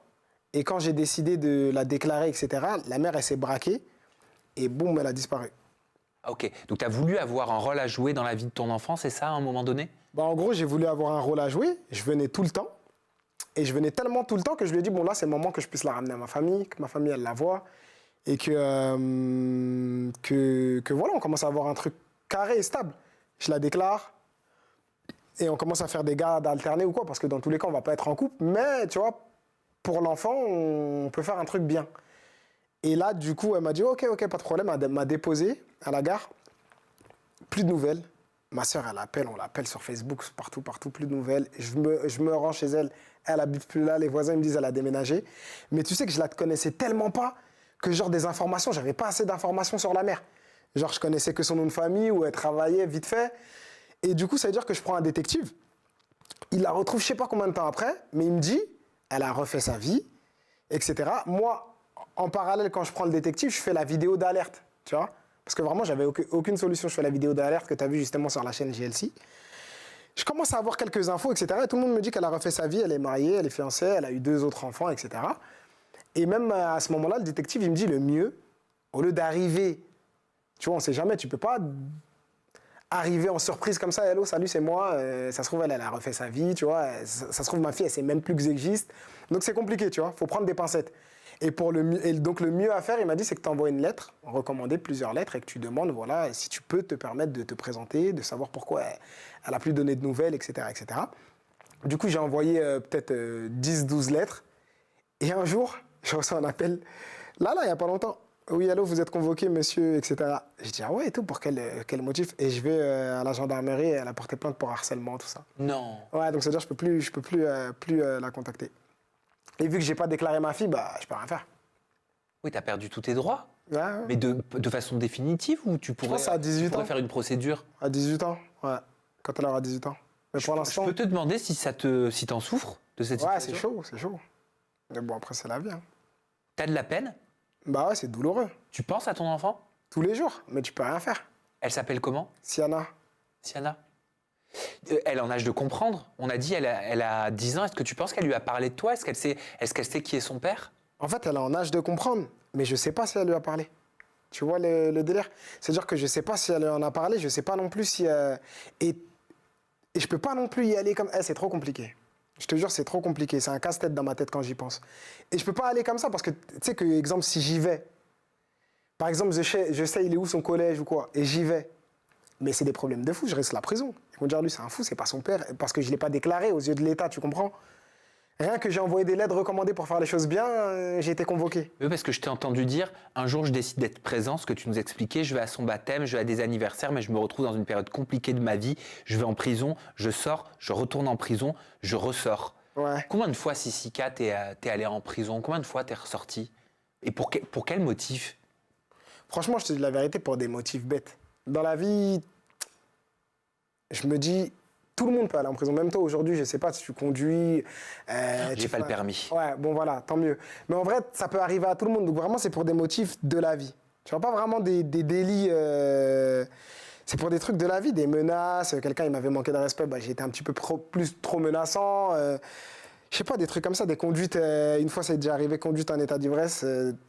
et quand j'ai décidé de la déclarer, etc., la mère, elle s'est braquée. Et boum, elle a disparu. Ok, donc tu as voulu avoir un rôle à jouer dans la vie de ton enfant, c'est ça, à un moment donné? Bah, en gros, j'ai voulu avoir un rôle à jouer. Je venais tout le temps. Et je venais tellement tout le temps que je lui ai dit, bon, là, c'est le moment que je puisse la ramener à ma famille, que ma famille, elle la voit. Et que voilà, on commence à avoir un truc carré et stable. Je la déclare. Et on commence à faire des gardes alternés ou quoi, parce que dans tous les cas, on va pas être en couple. Mais, tu vois, pour l'enfant, on peut faire un truc bien. Et là, du coup, elle m'a dit, ok, pas de problème. Elle m'a déposé à la gare. Plus de nouvelles. Ma sœur, elle appelle, on l'appelle sur Facebook, partout, plus de nouvelles. Je me rends chez elle, elle habite plus là, les voisins me disent elle a déménagé. Mais tu sais que je la connaissais tellement pas que genre des informations, j'avais pas assez d'informations sur la mère. Genre je connaissais que son nom de famille, où elle travaillait vite fait. Et du coup, ça veut dire que je prends un détective. Il la retrouve je sais pas combien de temps après, mais il me dit, elle a refait sa vie, etc. Moi, en parallèle, quand je prends le détective, je fais la vidéo d'alerte, tu vois. Parce que vraiment, j'avais aucune solution. Je fais la vidéo d'alerte que tu as vue justement sur la chaîne JLC. Je commence à avoir quelques infos, etc. Et tout le monde me dit qu'elle a refait sa vie, elle est mariée, elle est fiancée, elle a eu 2 autres enfants, etc. Et même à ce moment-là, le détective, il me dit le mieux, au lieu d'arriver, tu vois, on ne sait jamais, tu ne peux pas arriver en surprise comme ça, hello, salut, c'est moi, ça se trouve, elle a refait sa vie, tu vois, ça se trouve, ma fille, elle ne sait même plus que j'existe. Donc c'est compliqué, tu vois, il faut prendre des pincettes. Et donc le mieux à faire, il m'a dit, c'est que tu envoies une lettre, recommandée plusieurs lettres, et que tu demandes, voilà, si tu peux te permettre de te présenter, de savoir pourquoi elle a plus donné de nouvelles, etc., etc. Du coup, j'ai envoyé peut-être 10-12 lettres. Et un jour, je reçois un appel, là, il n'y a pas longtemps. Oui, allô, vous êtes convoqué, monsieur, etc. Je dis, ah ouais, et tout, pour quel motif? Et je vais à la gendarmerie, elle a porté plainte pour harcèlement, tout ça. Non. Ouais, donc c'est-à-dire que je peux plus la contacter. Et vu que j'ai pas déclaré ma fille, bah, je peux rien faire. Oui, tu as perdu tous tes droits. Ouais. Mais de façon définitive ou tu pourrais, pense à 18 tu pourrais ans. faire une procédure? À 18 ans, ouais. Quand elle aura 18 ans. Mais pour Je l'instant... peux te demander si t'en souffres de cette Ouais, situation? c'est chaud. Mais bon, après, c'est la vie. Hein. T'as de la peine? Bah ouais, c'est douloureux. Tu penses à ton enfant? Tous les jours, mais tu peux rien faire. Elle s'appelle comment? Siana. Siana? Elle est en âge de comprendre. On a dit elle a 10 ans. Est-ce que tu penses qu'elle lui a parlé de toi? Est-ce qu'elle sait qui est son père? En fait, elle est en âge de comprendre, mais je sais pas si elle lui a parlé. Tu vois le délire? C'est-à-dire que je sais pas si elle en a parlé, je sais pas non plus si... Et je peux pas non plus y aller comme... c'est trop compliqué. Je te jure, c'est trop compliqué. C'est un casse-tête dans ma tête quand j'y pense. Et je peux pas aller comme ça parce que, tu sais que, exemple, si j'y vais, par exemple, je sais il est où son collège ou quoi, et j'y vais, mais c'est des problèmes de fou, je reste à la prison. Ils vont dire, lui, c'est un fou, c'est pas son père, parce que je l'ai pas déclaré aux yeux de l'État, tu comprends? Rien que j'ai envoyé des lettres recommandées pour faire les choses bien, j'ai été convoqué. Oui, parce que je t'ai entendu dire, un jour je décide d'être présent, ce que tu nous expliquais, je vais à son baptême, je vais à des anniversaires, mais je me retrouve dans une période compliquée de ma vie, je vais en prison, je sors, je retourne en prison, je ressors. Ouais. Combien de fois, Sissika, t'es allé en prison? Combien de fois t'es ressorti? Et pour quel motif? Franchement, je te dis la vérité pour des motifs bêtes. Dans la vie, je me dis, tout le monde peut aller en prison. Même toi, aujourd'hui, je sais pas si tu conduis. J'ai pas le permis. Ouais, bon voilà, tant mieux. Mais en vrai, ça peut arriver à tout le monde. Donc vraiment, c'est pour des motifs de la vie. Tu vois, pas vraiment des délits. C'est pour des trucs de la vie, des menaces. Quelqu'un, il m'avait manqué de respect, bah, j'ai été un petit peu trop menaçant. Je sais pas, des trucs comme ça, des conduites. Une fois, c'est déjà arrivé, conduite en état d'ivresse.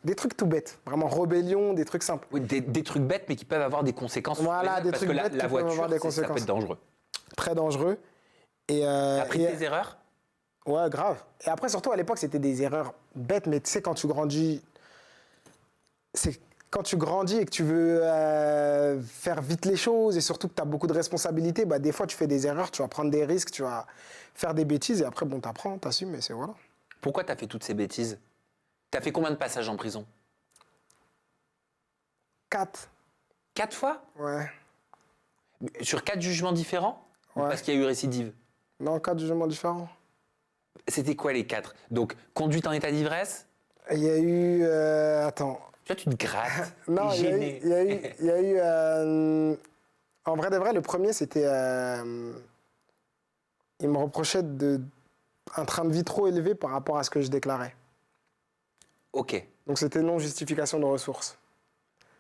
Des trucs tout bêtes. Vraiment rébellion, des trucs simples. Oui, des trucs bêtes, mais qui peuvent avoir des conséquences. Voilà, des parce trucs que bêtes la qui peuvent avoir voiture, des ça peut conséquences. être dangereux. Très dangereux. Et, T'as pris tes erreurs? ouais, grave. Et après, surtout à l'époque, c'était des erreurs bêtes, mais tu sais, quand tu grandis, c'est quand tu grandis et que tu veux faire vite les choses et surtout que tu as beaucoup de responsabilités, bah, des fois, tu fais des erreurs, tu vas prendre des risques, tu vas faire des bêtises et après, bon, t'apprends, t'assumes et c'est voilà. Pourquoi t'as fait toutes ces bêtises? T'as fait combien de passages en prison? 4. 4 fois? Ouais. Sur 4 jugements différents? Ou Ouais. parce qu'il y a eu récidive? Non, 4 jugements différents. C'était quoi les 4? Donc, conduite en état d'ivresse? Il y a eu... attends. Tu vois, tu te grattes. Non, t'es il y a eu... gêné. Il y a eu en vrai de vrai, le premier, c'était... il me reprochait un train de vie trop élevé par rapport à ce que je déclarais. Ok, Donc c'était non-justification de ressources.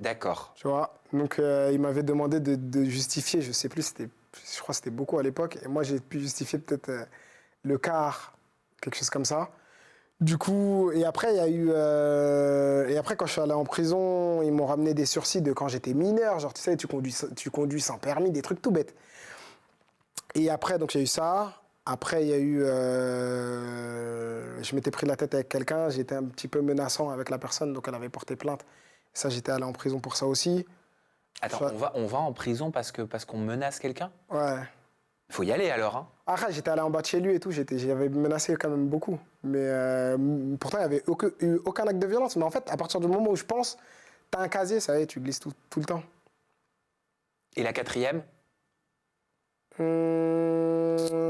d'accord. Tu vois? Donc il m'avait demandé de justifier, je sais plus, je crois que c'était beaucoup à l'époque, et moi j'ai pu justifier peut-être le quart, quelque chose comme ça. Du coup, et après il y a eu, et après quand je suis allé en prison, ils m'ont ramené des sursis de quand j'étais mineur, genre tu sais, tu conduis sans permis, des trucs tout bêtes. Et après donc il y a eu ça. Après il y a eu, je m'étais pris la tête avec quelqu'un, j'étais un petit peu menaçant avec la personne, donc elle avait porté plainte. Ça, j'étais allé en prison pour ça aussi. Attends, Ça- on va en prison parce qu'on menace quelqu'un? Ouais. Il faut y aller alors, hein. Après, j'étais allé en bas de chez lui et tout, j'avais menacé quand même beaucoup. Mais pourtant, il n'y avait eu aucun acte de violence. Mais en fait, à partir du moment où je pense, t'as un casier, ça y est, tu glisses tout le temps. Et la 4e?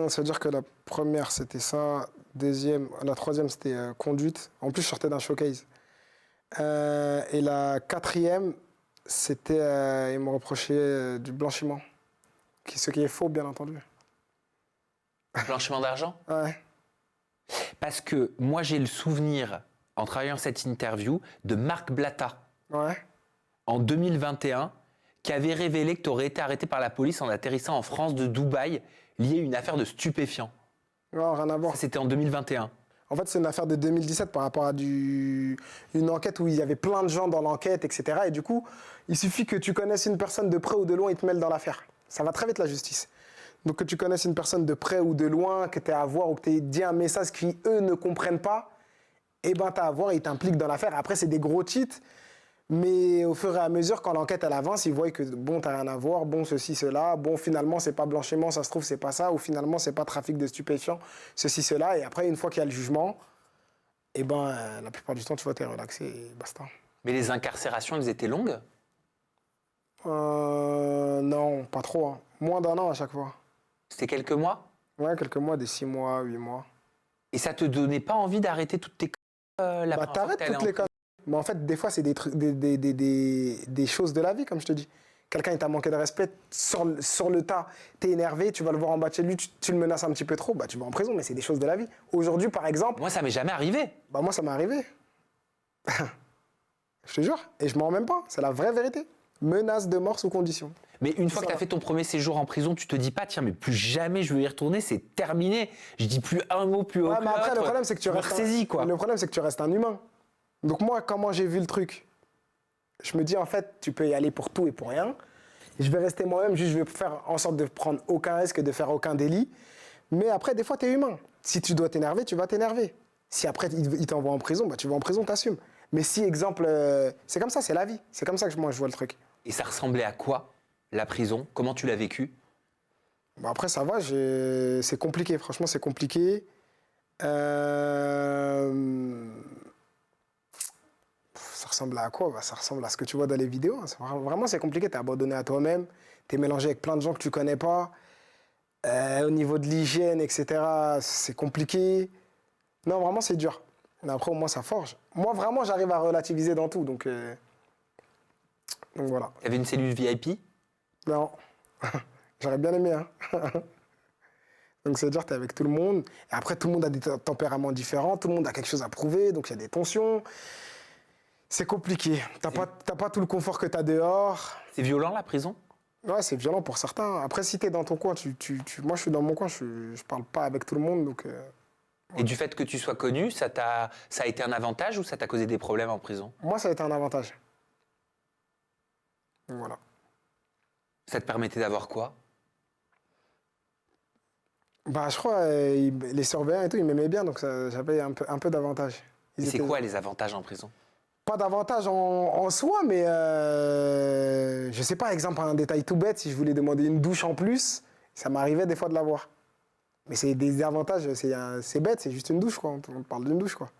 Ça veut dire que la première, c'était ça. Deuxième, la troisième, c'était conduite. En plus, je sortais d'un showcase. Et la 4e, c'était, ils m'ont reproché du blanchiment. Ce qui est faux, bien entendu. Blanchiment d'argent? Ouais. Parce que moi, j'ai le souvenir, en travaillant cette interview, de Marc Blatta, Ouais. en 2021, qui avait révélé que tu aurais été arrêté par la police en atterrissant en France de Dubaï, lié à une affaire de stupéfiants. Non, rien à voir. Ça, c'était en 2021. En fait, c'est une affaire de 2017 par rapport à une enquête où il y avait plein de gens dans l'enquête, etc. Et du coup, il suffit que tu connaisses une personne de près ou de loin, il te mêle dans l'affaire. Ça va très vite, la justice. Donc, que tu connaisses une personne de près ou de loin, que tu aies à voir ou que tu aies dit un message qui, eux, ne comprennent pas, eh ben, tu as à voir, ils t'impliquent dans l'affaire. Après, c'est des gros titres, mais au fur et à mesure, quand l'enquête, elle avance, ils voient que, bon, tu n'as rien à voir, bon, ceci, cela, bon, finalement, c'est pas blanchiment, ça se trouve, c'est pas ça, ou finalement, c'est pas trafic de stupéfiants, ceci, cela. Et après, une fois qu'il y a le jugement, eh ben, la plupart du temps, tu vois, t'es relaxé et basta. Mais les incarcérations, elles étaient longues? Non, pas trop. Hein. Moins d'un an à chaque fois. C'était quelques mois? Ouais, quelques mois, des 6 mois, 8 mois. Et ça te donnait pas envie d'arrêter toutes tes la Bah, première fois que t'arrêtes t'es allé toutes en les conneries. Mais en fait, des fois, c'est des trucs, des choses de la vie, comme je te dis. Quelqu'un, il t'a manqué de respect, sur le tas, t'es énervé, tu vas le voir en bas de chez lui, tu le menaces un petit peu trop, bah, tu vas en prison, mais c'est des choses de la vie. Aujourd'hui, par exemple, Moi, ça m'est jamais arrivé. bah, moi, ça m'est arrivé. Je te jure, et je m'en rends même pas, c'est la vraie vérité. Menace de mort sous condition. Mais une fois que Ça tu as va. fait ton premier séjour en prison, tu te dis pas, tiens, mais plus jamais je veux y retourner, c'est terminé. Je dis plus un mot plus haut Ouais, que mais après, le l'autre. problème, c'est que tu Je me restes. ressaisis, quoi. Le problème, c'est que tu restes un humain. Donc, moi, comment j'ai vu le truc, je me dis, en fait, tu peux y aller pour tout et pour rien. Et je vais rester moi-même, juste je vais faire en sorte de prendre aucun risque et de faire aucun délit. Mais après, des fois, tu es humain. Si tu dois t'énerver, tu vas t'énerver. Si après, il t'envoie en prison, bah, tu vas en prison, t'assumes. Mais si, exemple, c'est comme ça, c'est la vie. C'est comme ça que moi, je vois le truc. Et ça ressemblait à quoi, la prison? Comment tu l'as vécu? Bon, après, ça va, c'est compliqué. Franchement, c'est compliqué. Ça ressemble à quoi? Bah, ça ressemble à ce que tu vois dans les vidéos. Vraiment, c'est compliqué. T'es abandonné à toi-même. T'es mélangé avec plein de gens que tu connais pas. Au niveau de l'hygiène, etc., c'est compliqué. Non, vraiment, c'est dur. Mais après, au moins, ça forge. Moi, vraiment, j'arrive à relativiser dans tout. Donc voilà. Tu avais une cellule VIP? Non. J'aurais bien aimé, hein. Donc, c'est-à-dire, tu es avec tout le monde. Et après, tout le monde a des tempéraments différents. Tout le monde a quelque chose à prouver. Donc, il y a des tensions. C'est compliqué. T'as pas tout le confort que tu as dehors. C'est violent, la prison? Ouais, c'est violent pour certains. Après, si tu es dans ton coin, moi, je suis dans mon coin. Je parle pas avec tout le monde. Donc, Et du fait que tu sois connu, ça a été un avantage ou ça t'a causé des problèmes en prison? moi, ça a été un avantage. Donc, voilà. Ça te permettait d'avoir quoi? Bah, je crois, les surveillants et tout, ils m'aimaient bien. Donc, j'avais un peu d'avantage. Et c'est quoi les avantages en prison? Pas d'avantage en soi, mais je sais pas, exemple, un détail tout bête, si je voulais demander une douche en plus, ça m'arrivait des fois de l'avoir. Mais c'est des avantages, c'est bête, c'est juste une douche, quoi. On parle d'une douche, quoi.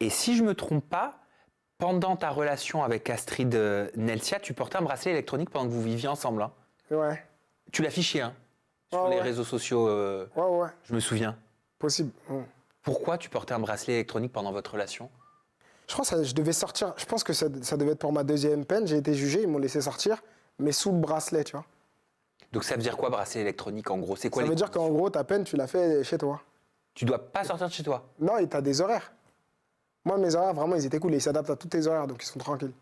Et si je me trompe pas, pendant ta relation avec Astrid Nelsia, tu portais un bracelet électronique pendant que vous viviez ensemble, hein? Ouais. Tu l'affichais, hein, sur Ouais, les ouais. réseaux sociaux, Ouais, je me souviens. possible. Pourquoi tu portais un bracelet électronique pendant votre relation? Je crois que je devais sortir, je pense que ça devait être pour ma deuxième peine, j'ai été jugé, ils m'ont laissé sortir, mais sous le bracelet, tu vois. Donc ça veut dire quoi, bracelet électronique, en gros? C'est quoi Ça les veut dire qu'en gros, ta peine, tu l'as fait chez toi. Tu dois pas sortir de chez toi? Non, et t'as des horaires. Moi, mes horaires, vraiment, ils étaient cool, ils s'adaptent à tous tes horaires, donc ils sont tranquilles.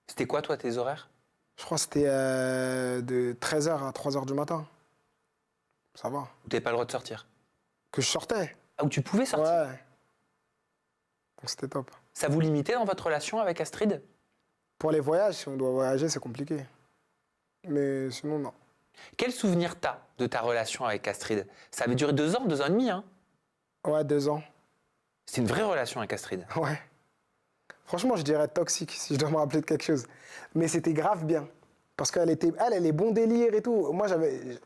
C'était quoi, toi, tes horaires? Je crois que c'était de 13h à 3h du matin. Ça va. Où t'avais pas le droit de sortir? Que je sortais. Ah, où tu pouvais sortir? Ouais. Donc c'était top. Ça vous limitait dans votre relation avec Astrid? Pour les voyages, si on doit voyager, c'est compliqué. Mais sinon, non. Quel souvenir t'as de ta relation avec Astrid? Ça avait duré 2 ans, 2 ans et demi, hein? Ouais, 2 ans. C'est une vraie relation avec Astrid. Ouais. Franchement, je dirais toxique, si je dois me rappeler de quelque chose. Mais c'était grave bien. Parce qu'elle est bon délire et tout. Moi,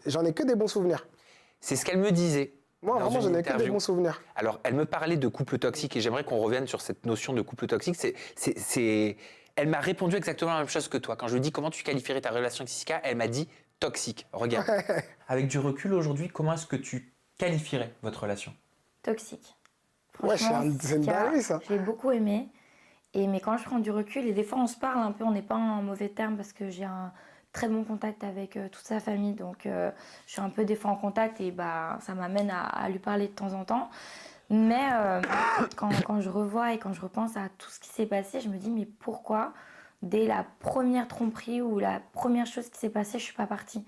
j'en ai que des bons souvenirs. C'est ce qu'elle me disait. Moi, dans vraiment, une j'en ai que des interview. bons souvenirs. Alors, elle me parlait de couple toxique et j'aimerais qu'on revienne sur cette notion de couple toxique. Elle m'a répondu exactement la même chose que toi. Quand je lui ai dit comment tu qualifierais ta relation avec Sissika, elle m'a dit toxique. Regarde. Avec du recul aujourd'hui, comment est-ce que tu qualifierais votre relation? Toxique. Ouais, Franchement, c'est une Sika, dinguerie, ça. J'ai beaucoup aimé. Mais quand je prends du recul, et des fois on se parle un peu, on n'est pas en mauvais terme parce que j'ai un très bon contact avec toute sa famille. Donc je suis un peu des fois en contact et bah, ça m'amène à lui parler de temps en temps. Mais quand je revois et quand je repense à tout ce qui s'est passé, je me dis mais pourquoi dès la première tromperie ou la première chose qui s'est passée, je ne suis pas partie?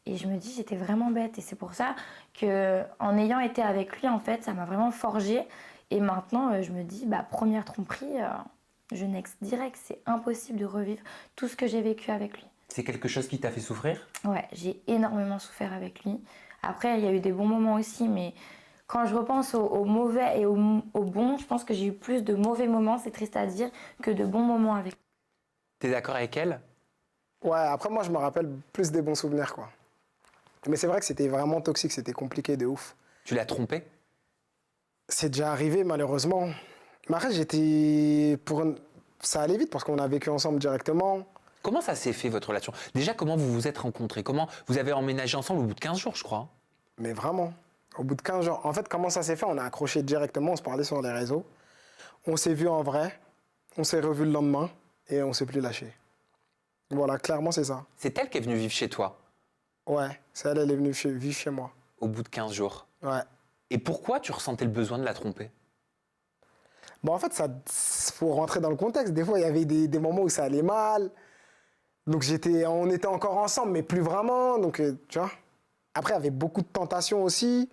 Et je me dis j'étais vraiment bête. Et c'est pour ça qu'en ayant été avec lui, en fait, ça m'a vraiment forgée. Et maintenant, je me dis, bah, première tromperie, je next direct. C'est impossible de revivre tout ce que j'ai vécu avec lui. C'est quelque chose qui t'a fait souffrir? Ouais, j'ai énormément souffert avec lui. Après, il y a eu des bons moments aussi, mais quand je repense au mauvais et au bon, je pense que j'ai eu plus de mauvais moments, c'est triste à dire, que de bons moments avec lui. T'es d'accord avec elle? Ouais, après, moi, je me rappelle plus des bons souvenirs, quoi. Mais c'est vrai que c'était vraiment toxique, c'était compliqué de ouf. Tu l'as trompée? C'est déjà arrivé, malheureusement. Mais après, ça allait vite parce qu'on a vécu ensemble directement. Comment ça s'est fait, votre relation? Déjà, comment vous vous êtes rencontrés? Comment vous avez emménagé ensemble au bout de 15 jours, je crois? Mais vraiment, au bout de 15 jours. En fait, comment ça s'est fait? On a accroché directement, on se parlait sur les réseaux. On s'est vu en vrai, on s'est revu le lendemain et on s'est plus lâché. Voilà, clairement, c'est ça. C'est elle qui est venue vivre chez toi, Ouais, c'est elle est venue vivre chez moi. au bout de 15 jours. Ouais. Et pourquoi tu ressentais le besoin de la tromper? Bon, en fait, faut rentrer dans le contexte. Des fois, il y avait des moments où ça allait mal. Donc, on était encore ensemble, mais plus vraiment. Donc, tu vois. Après, il y avait beaucoup de tentations aussi.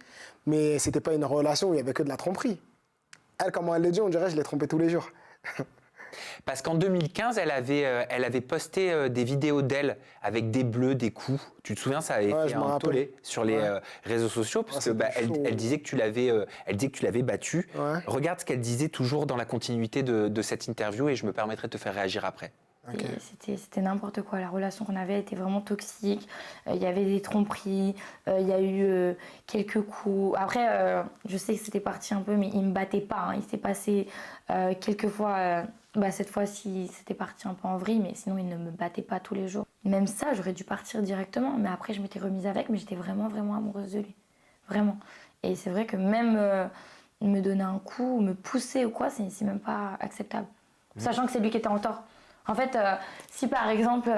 Mais c'était pas une relation où il y avait que de la tromperie. Elle, comment elle le dit, on dirait que je l'ai trompée tous les jours. Parce qu'en 2015, elle avait posté des vidéos d'elle avec des bleus, des coups. Tu te souviens, ça avait Ouais, fait je m'en un rappelle. tollé sur les réseaux sociaux parce que c'était chaud. elle disait que tu l'avais battue. Ouais. Regarde ce qu'elle disait toujours dans la continuité de cette interview et je me permettrai de te faire réagir après. Ok. C'était n'importe quoi. La relation qu'on avait était vraiment toxique. Il y avait des tromperies, il y a eu quelques coups. Après, je sais que c'était parti un peu, mais il me battait pas. Hein. Il s'est passé quelques fois. Cette fois-ci, c'était parti un peu en vrille, mais sinon, il ne me battait pas tous les jours. Même ça, j'aurais dû partir directement. Mais après, je m'étais remise avec, mais j'étais vraiment, vraiment amoureuse de lui. Vraiment. Et c'est vrai que même me donner un coup, ou me pousser ou quoi, c'est même pas acceptable. Sachant que c'est lui qui était en tort. En fait, si par exemple,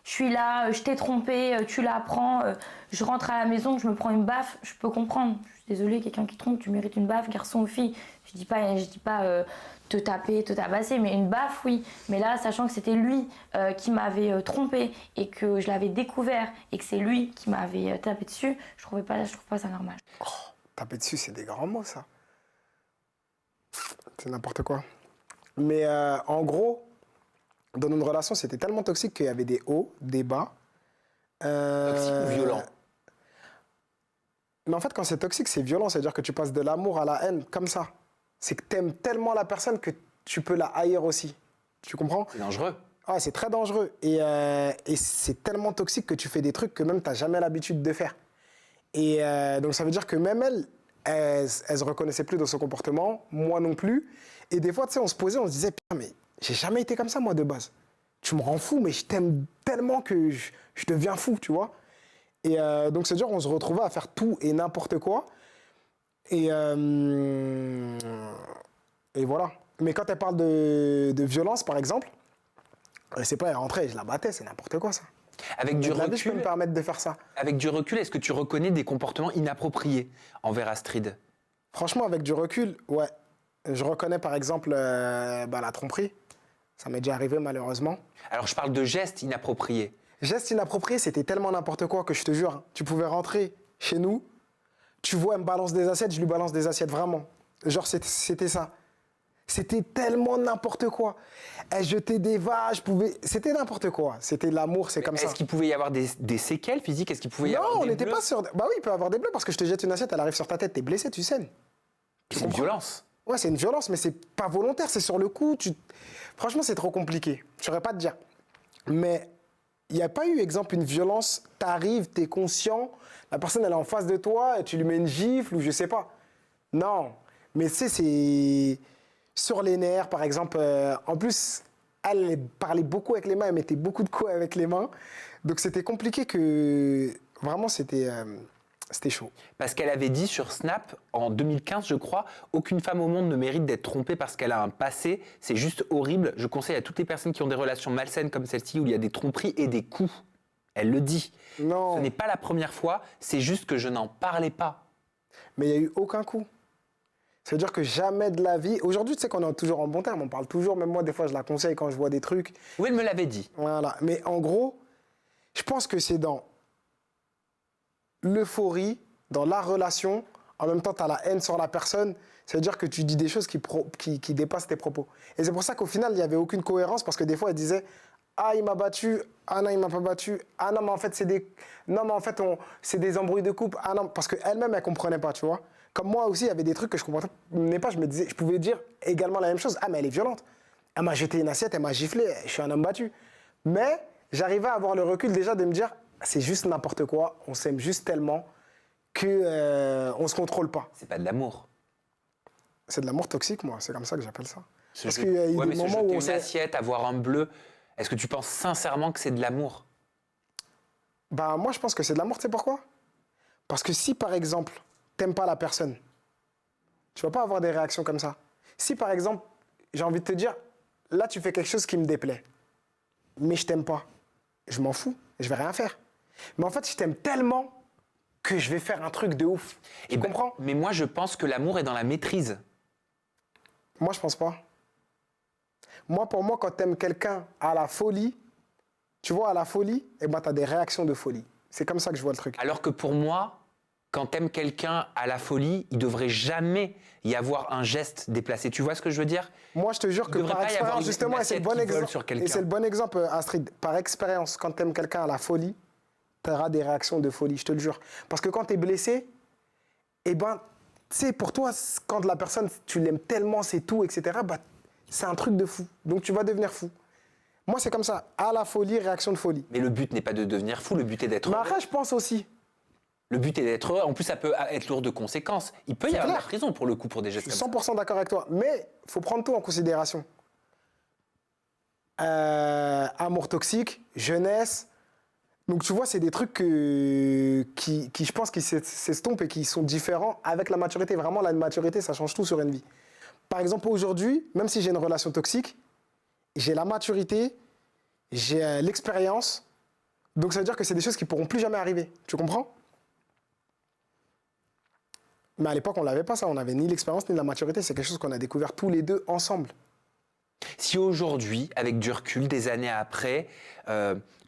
je suis là, je t'ai trompé, tu l'apprends, je rentre à la maison, je me prends une baffe, je peux comprendre. Je suis désolée, quelqu'un qui trompe, tu mérites une baffe, garçon ou fille. Je dis pas te taper, te tabasser, mais une baffe, oui. Mais là, sachant que c'était lui qui m'avait trompé et que je l'avais découvert et que c'est lui qui m'avait tapé dessus, je trouve pas ça normal. Oh, taper dessus, c'est des grands mots, ça. C'est n'importe quoi. Mais en gros, dans notre relation, c'était tellement toxique qu'il y avait des hauts, des bas. Toxique ou violent? Mais en fait, quand c'est toxique, c'est violent. C'est-à-dire que tu passes de l'amour à la haine, comme ça. C'est que tu aimes tellement la personne que tu peux la haïr aussi. Tu comprends? C'est dangereux. Ah, c'est très dangereux. Et c'est tellement toxique que tu fais des trucs que même tu n'as jamais l'habitude de faire. Et donc, ça veut dire que même elle se reconnaissait plus dans son comportement, moi non plus. Et des fois, tu sais, on se posait, on se disait, putain, mais j'ai jamais été comme ça, moi, de base. Tu me rends fou, mais je t'aime tellement que je deviens fou, tu vois. Et donc, c'est-à-dire, on se retrouvait à faire tout et n'importe quoi. Et voilà. Mais quand elle parle de violence, par exemple, c'est pas elle rentrait, je la battais, c'est n'importe quoi, ça. Avec du De la vie, je peux me recul, permettre de faire ça. avec du recul, est-ce que tu reconnais des comportements inappropriés envers Astrid? Franchement, avec du recul, ouais. Je reconnais, par exemple, la tromperie. Ça m'est déjà arrivé, malheureusement. Alors, je parle de gestes inappropriés. Geste inapproprié, c'était tellement n'importe quoi que je te jure, hein, tu pouvais rentrer chez nous, tu vois, elle me balance des assiettes, je lui balance des assiettes, vraiment. Genre, c'était ça. C'était tellement n'importe quoi. Elle jetait des vaches, c'était n'importe quoi. C'était de l'amour, c'est comme ça. Est-ce qu'il pouvait y avoir des séquelles physiques? Est-ce qu'il pouvait y Non, avoir on des n'était bleus? pas sur... Bah oui, il peut y avoir des bleus parce que je te jette une assiette, elle arrive sur ta tête, t'es blessé, tu saignes. C'est une violence. Ouais, c'est une violence, mais c'est pas volontaire, c'est sur le coup. Franchement, c'est trop compliqué. Je saurais pas te dire. Mais il n'y a pas eu, exemple, une violence, t'arrives, t'es conscient, la personne, elle est en face de toi, et tu lui mets une gifle ou je sais pas. Non. Mais tu sais, c'est sur les nerfs, par exemple. En plus, elle parlait beaucoup avec les mains, elle mettait beaucoup de coups avec les mains. Donc c'était compliqué que... Vraiment, c'était chaud. Parce qu'elle avait dit sur Snap, en 2015, je crois, aucune femme au monde ne mérite d'être trompée parce qu'elle a un passé. C'est juste horrible. Je conseille à toutes les personnes qui ont des relations malsaines comme celle-ci, où il y a des tromperies et des coups. Elle le dit. Non. Ce n'est pas la première fois, c'est juste que je n'en parlais pas. Mais il n'y a eu aucun coup. Ça veut dire que jamais de la vie... Aujourd'hui, tu sais qu'on est toujours en bon terme, on parle toujours, même moi, des fois, je la conseille quand je vois des trucs. Oui, elle me l'avait dit. Voilà. Mais en gros, je pense que c'est dans l'euphorie, dans la relation, en même temps, tu as la haine sur la personne, ça veut dire que tu dis des choses qui dépassent tes propos. Et c'est pour ça qu'au final, il n'y avait aucune cohérence, parce que des fois, elle disait « Ah, il m'a battu. Ah non, il m'a pas battu. Ah non, mais en fait, c'est des embrouilles de couple. Ah non, parce qu'elle-même, elle comprenait pas, tu vois. Comme moi aussi, il y avait des trucs que je comprenais pas. Je pouvais dire également la même chose. Ah, mais elle est violente. Elle m'a jeté une assiette, elle m'a giflé. Je suis un homme battu. Mais j'arrivais à avoir le recul déjà de me dire c'est juste n'importe quoi. On s'aime juste tellement que on se contrôle pas. C'est pas de l'amour. C'est de l'amour toxique, moi. C'est comme ça que j'appelle ça. Parce Se qu'il y a eu ouais, des mais se moments jeter où on une s'est... assiette, avoir un bleu, est-ce que tu penses sincèrement que c'est de l'amour? Bah, moi, je pense que c'est de l'amour, tu sais pourquoi? Parce que si, par exemple, t'aimes pas la personne, tu vas pas avoir des réactions comme ça. Si, par exemple, j'ai envie de te dire, là, tu fais quelque chose qui me déplaît, mais je t'aime pas, je m'en fous, je vais rien faire. Mais en fait, je t'aime tellement que je vais faire un truc de ouf. Tu comprends? Mais moi, je pense que l'amour est dans la maîtrise. Moi, je pense pas. Moi, pour moi, quand t'aimes quelqu'un à la folie, tu vois, à la folie, eh ben, t'as des réactions de folie. C'est comme ça que je vois le truc. Alors que pour moi, quand t'aimes quelqu'un à la folie, il devrait jamais y avoir un geste déplacé. Tu vois ce que je veux dire? Moi, je te jure que devrait par pas y avoir expérience, une justement, et c'est le assiette bon qui vole exemple. sur quelqu'un. Et c'est le bon exemple, Astrid. Par expérience, quand tu aimes quelqu'un à la folie, tu auras des réactions de folie, je te le jure. Parce que quand tu es blessé, eh ben, tu sais, pour toi, quand la personne, tu l'aimes tellement, c'est tout, etc., bah, c'est un truc de fou. Donc, tu vas devenir fou. Moi, c'est comme ça. À la folie, réaction de folie. Mais le but n'est pas de devenir fou, le but est d'être Mais heureux. après, je pense aussi, Le but est d'être heureux. En plus, ça peut être lourd de conséquences. Il peut y C'est avoir de la clair. prison pour le coup pour des je gestes suis comme ça. 100% d'accord avec toi. Mais il faut prendre tout en considération. Amour toxique, jeunesse. Donc, tu vois, c'est des trucs qui, je pense, qui s'estompent et qui sont différents avec la maturité. Vraiment, la maturité, ça change tout sur une vie. Par exemple, aujourd'hui, même si j'ai une relation toxique, j'ai la maturité, j'ai l'expérience. Donc, ça veut dire que c'est des choses qui ne pourront plus jamais arriver. Tu comprends? Mais à l'époque, on n'avait pas ça. On n'avait ni l'expérience ni la maturité. C'est quelque chose qu'on a découvert tous les deux ensemble. Si aujourd'hui, avec du recul, des années après,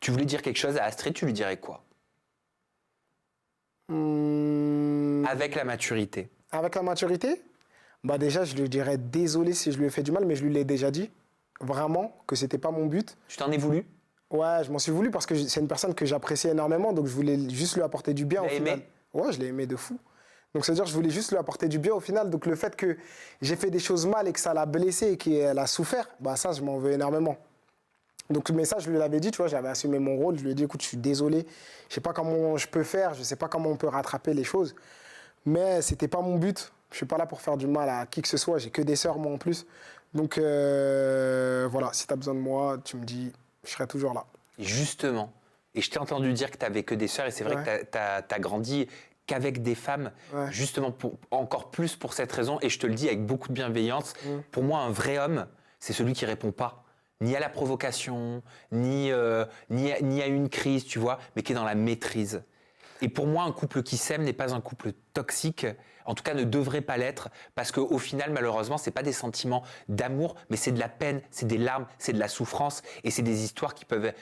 tu voulais dire quelque chose à Astrid, tu lui dirais quoi? Avec la maturité. Avec la maturité, bah déjà, je lui dirais désolé si je lui ai fait du mal, mais je lui l'ai déjà dit. Vraiment, que c'était pas mon but. Tu t'en es voulu? Ouais, je m'en suis voulu parce que c'est une personne que j'appréciais énormément, donc je voulais juste lui apporter du bien Tu au l'as final. aimé? Ouais, je l'ai aimé de fou. Donc, c'est-à-dire que je voulais juste lui apporter du bien au final. Donc, le fait que j'ai fait des choses mal et que ça l'a blessée et qu'elle a souffert, bah ça, je m'en veux énormément. Donc, mais ça, je lui l'avais dit, tu vois, j'avais assumé mon rôle. Je lui ai dit, écoute, je suis désolé, je sais pas comment je peux faire, je sais pas comment on peut rattraper les choses. Mais c'était pas mon but. Je suis pas là pour faire du mal à qui que ce soit. J'ai que des sœurs, moi, en plus. Donc, voilà, si tu as besoin de moi, tu me dis, je serai toujours là. Et justement, et je t'ai entendu dire que tu n'avais que des sœurs, et c'est vrai Ouais. que tu as grandi qu'avec des femmes, Ouais. justement encore plus pour cette raison, et je te le dis avec beaucoup de bienveillance, pour moi un vrai homme, c'est celui qui répond pas, ni à la provocation, ni à une crise, tu vois, mais qui est dans la maîtrise. Et pour moi, un couple qui s'aime n'est pas un couple toxique, en tout cas ne devrait pas l'être, parce qu'au final, malheureusement, ce n'est pas des sentiments d'amour, mais c'est de la peine, c'est des larmes, c'est de la souffrance, et c'est des histoires qui peuvent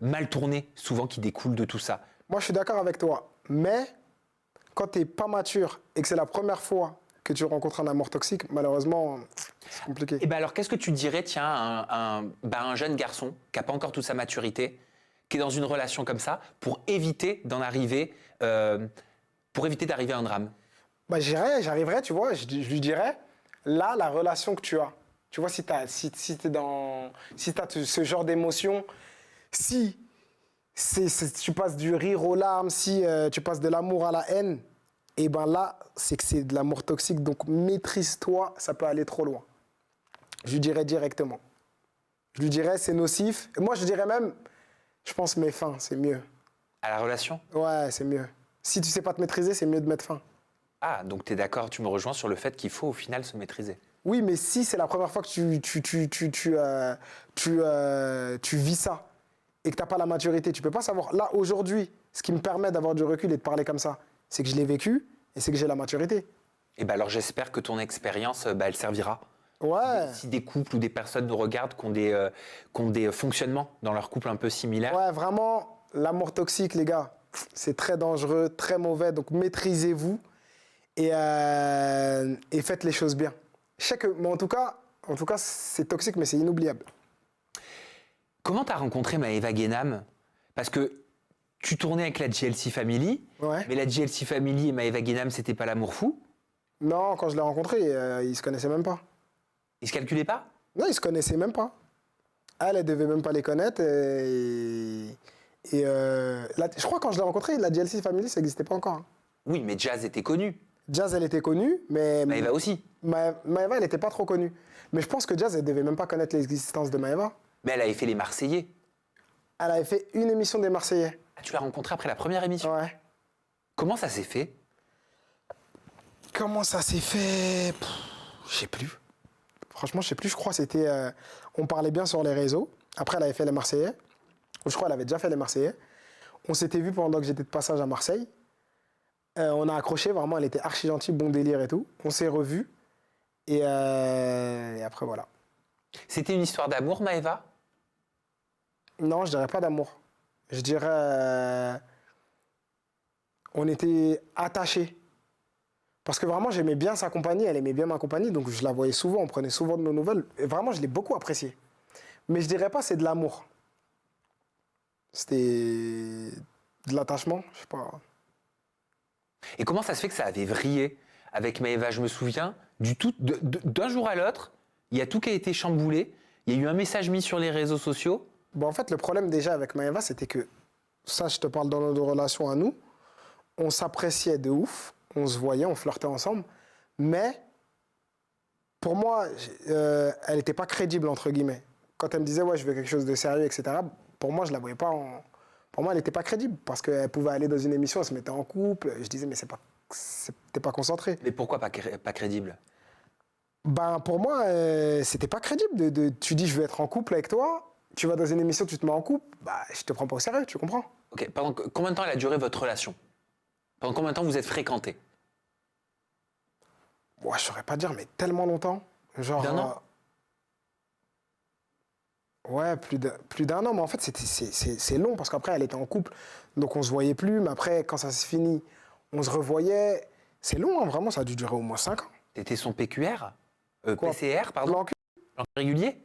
mal tourner, souvent qui découlent de tout ça. Moi, je suis d'accord avec toi. Mais quand tu n'es pas mature et que c'est la première fois que tu rencontres un amour toxique, malheureusement, c'est compliqué. Et ben alors, qu'est-ce que tu dirais, tiens, à un jeune garçon qui n'a pas encore toute sa maturité, qui est dans une relation comme ça, pour éviter d'arriver à un drame? Bah, j'arriverais, tu vois, je lui dirais, là, la relation que tu as, tu vois, si tu as ce genre d'émotion, si tu passes du rire aux larmes, si tu passes de l'amour à la haine, et ben là, c'est que c'est de l'amour toxique, donc maîtrise-toi, ça peut aller trop loin. Je lui dirais directement. Je lui dirais, c'est nocif. Et moi, je dirais même, je pense, mets fin, c'est mieux. À la relation? Ouais, c'est mieux. Si tu sais pas te maîtriser, c'est mieux de mettre fin. Ah, donc tu es d'accord, tu me rejoins sur le fait qu'il faut au final se maîtriser. Oui, mais si c'est la première fois que tu vis ça et que tu n'as pas la maturité, tu peux pas savoir. Là, aujourd'hui, ce qui me permet d'avoir du recul et de parler comme ça, c'est que je l'ai vécu et c'est que j'ai la maturité. Et ben alors j'espère que ton expérience, elle servira. Ouais. Si des couples ou des personnes nous regardent qui ont des fonctionnements dans leur couple un peu similaires, Ouais, vraiment, l'amour toxique, les gars, c'est très dangereux, très mauvais. Donc, maîtrisez-vous et faites les choses bien. Je sais que, mais en tout cas, c'est toxique, mais c'est inoubliable. comment tu as rencontré Maëva Guénam? Parce que tu tournais avec la GLC Family, Ouais. mais la GLC Family et Maëva Guénam, c'était pas l'amour fou? Non, quand je l'ai rencontré, ils se connaissaient même pas. Ils se calculaient pas? Non, ils se connaissaient même pas. Elle devait même pas les connaître. Je crois que quand je l'ai rencontré, la GLC Family, ça n'existait pas encore. Hein. Oui, mais Jazz était connu. Jazz, elle était connue, mais Maëva aussi. Maëva, elle n'était pas trop connue. Mais je pense que Jazz, elle devait même pas connaître l'existence de Maëva. Mais elle avait fait les Marseillais. Elle avait fait une émission des Marseillais. Ah, tu l'as rencontrée après la première émission. Ouais. Comment ça s'est fait? Comment ça s'est fait? Je sais plus. Franchement, je sais plus. Je crois que c'était... on parlait bien sur les réseaux. Après, elle avait fait les Marseillais. Je crois qu'elle avait déjà fait les Marseillais. On s'était vu pendant que j'étais de passage à Marseille. On a accroché, vraiment. Elle était archi gentille, bon délire et tout. On s'est revus. Et après, voilà. C'était une histoire d'amour, Maëva? Non, je dirais pas d'amour. Je dirais... on était attachés. Parce que vraiment, j'aimais bien sa compagnie, elle aimait bien ma compagnie, donc je la voyais souvent, on prenait souvent de nos nouvelles. Et vraiment, je l'ai beaucoup appréciée. Mais je dirais pas c'est de l'amour. C'était de l'attachement, je sais pas. Et comment ça se fait que ça avait vrillé avec Maëva? Je me souviens, d'un jour à l'autre, il y a tout qui a été chamboulé. Il y a eu un message mis sur les réseaux sociaux. Bon, en fait, le problème déjà avec Maëva, c'était que, ça, je te parle dans nos relations à nous, on s'appréciait de ouf, on se voyait, on flirtait ensemble, mais pour moi, elle n'était pas crédible, entre guillemets. Quand elle me disait, ouais, je veux quelque chose de sérieux, etc., pour moi, je la voyais pas en... Pour moi, elle n'était pas crédible, parce qu'elle pouvait aller dans une émission, elle se mettait en couple, je disais, mais t'es pas concentré. Mais pourquoi pas crédible? Ben, pour moi, c'était pas crédible. Tu dis, je veux être en couple avec toi, tu vas dans une émission, tu te mets en couple, bah, je te prends pas au sérieux, tu comprends? Ok, pendant combien de temps elle a duré votre relation? Pendant combien de temps vous êtes fréquentés? Ouais, je saurais pas dire, mais tellement longtemps. Genre. D'un an? Ouais, plus d'un an, mais en fait, c'est long, parce qu'après, elle était en couple, donc on se voyait plus, mais après, quand ça se finit, on se revoyait. C'est long, hein, vraiment, ça a dû durer au moins 5 ans. T'étais son PQR? Quoi? PCR, pardon? Plan cul. Plan régulier?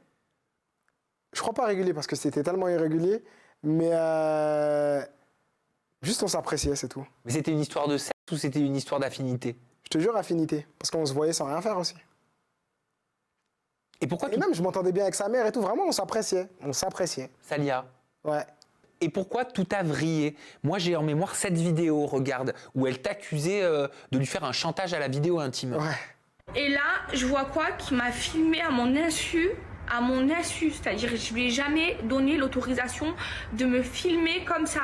Je crois pas régulier, parce que c'était tellement irrégulier, mais juste on s'appréciait, c'est tout. Mais c'était une histoire de sexe ou c'était une histoire d'affinité? Je te jure, affinité, parce qu'on se voyait sans rien faire aussi. Et pourquoi Et même, je m'entendais bien avec sa mère et tout, vraiment, on s'appréciait. On s'appréciait. Salia? Ouais. Et pourquoi tout a vrillé? Moi, j'ai en mémoire cette vidéo, regarde, où elle t'accusait de lui faire un chantage à la vidéo intime. Ouais. Et là, je vois quoi? Qui m'a filmé à mon insu, c'est-à-dire je lui ai jamais donné l'autorisation de me filmer comme ça.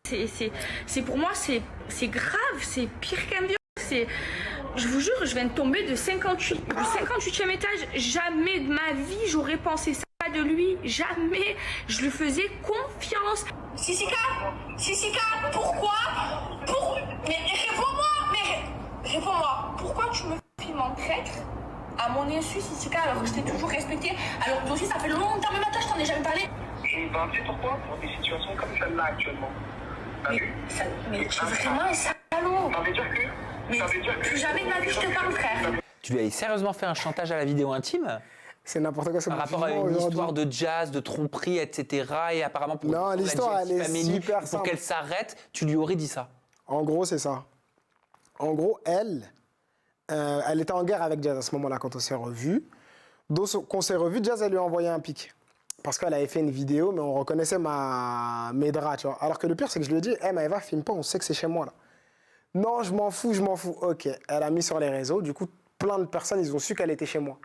C'est pour moi, c'est grave, c'est pire qu'un viol. Je vous jure, je viens de tomber du 58e étage. Jamais de ma vie, j'aurais pensé ça de lui. Jamais. Je lui faisais confiance. Sissika, pourquoi? Mais réponds-moi. Pourquoi tu me filmes en traître à mon insu, Sissika, alors que je t'ai toujours respecté? Alors toi aussi, ça fait longtemps, même à toi, je t'en ai jamais parlé. Et ben, tu sais pourquoi? Pour des situations comme celle-là actuellement. Mais tu es vraiment un salaud. Ça veut dire que... Mais plus jamais de ma vie, je te parle, frère. Tu lui avais sérieusement fait un chantage à la vidéo intime? C'est n'importe quoi, c'est Par rapport à une histoire de jazz, de tromperie, etc. Et apparemment, pour Non, l'histoire, elle est super pour simple. qu'elle s'arrête, tu lui aurais dit ça. En gros, c'est ça. En gros, elle était en guerre avec Jazz à ce moment-là, quand on s'est revus. Donc, quand on s'est revus, Jazz, elle lui a envoyé un pic. Parce qu'elle avait fait une vidéo, mais on reconnaissait mes draps, tu vois. Alors que le pire, c'est que je lui ai dit, hey, Maëva, filme pas, on sait que c'est chez moi, là. Non, je m'en fous. Ok, elle a mis sur les réseaux. Du coup, plein de personnes, ils ont su qu'elle était chez moi.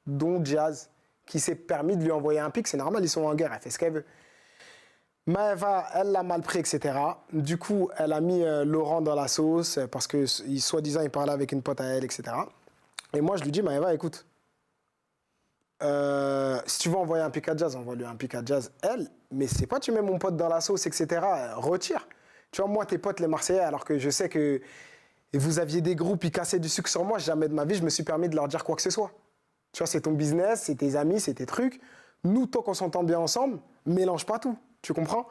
Dont Jazz, qui s'est permis de lui envoyer un pic. C'est normal, ils sont en guerre, elle fait ce qu'elle veut. Maëva, elle l'a mal pris, etc. Du coup, elle a mis Laurent dans la sauce parce que, soi-disant, il parlait avec une pote à elle, etc. Et moi, je lui dis, Maëva, écoute, si tu veux envoyer un pic à Jazz, envoie-lui un pic à Jazz, elle. Mais c'est pas tu mets mon pote dans la sauce, etc. Retire. Tu vois, moi, tes potes, les Marseillais, alors que je sais que vous aviez des groupes, ils cassaient du sucre sur moi, jamais de ma vie, je me suis permis de leur dire quoi que ce soit. Tu vois, c'est ton business, c'est tes amis, c'est tes trucs. Nous, tant qu'on s'entend bien ensemble, mélange pas tout. Tu comprends?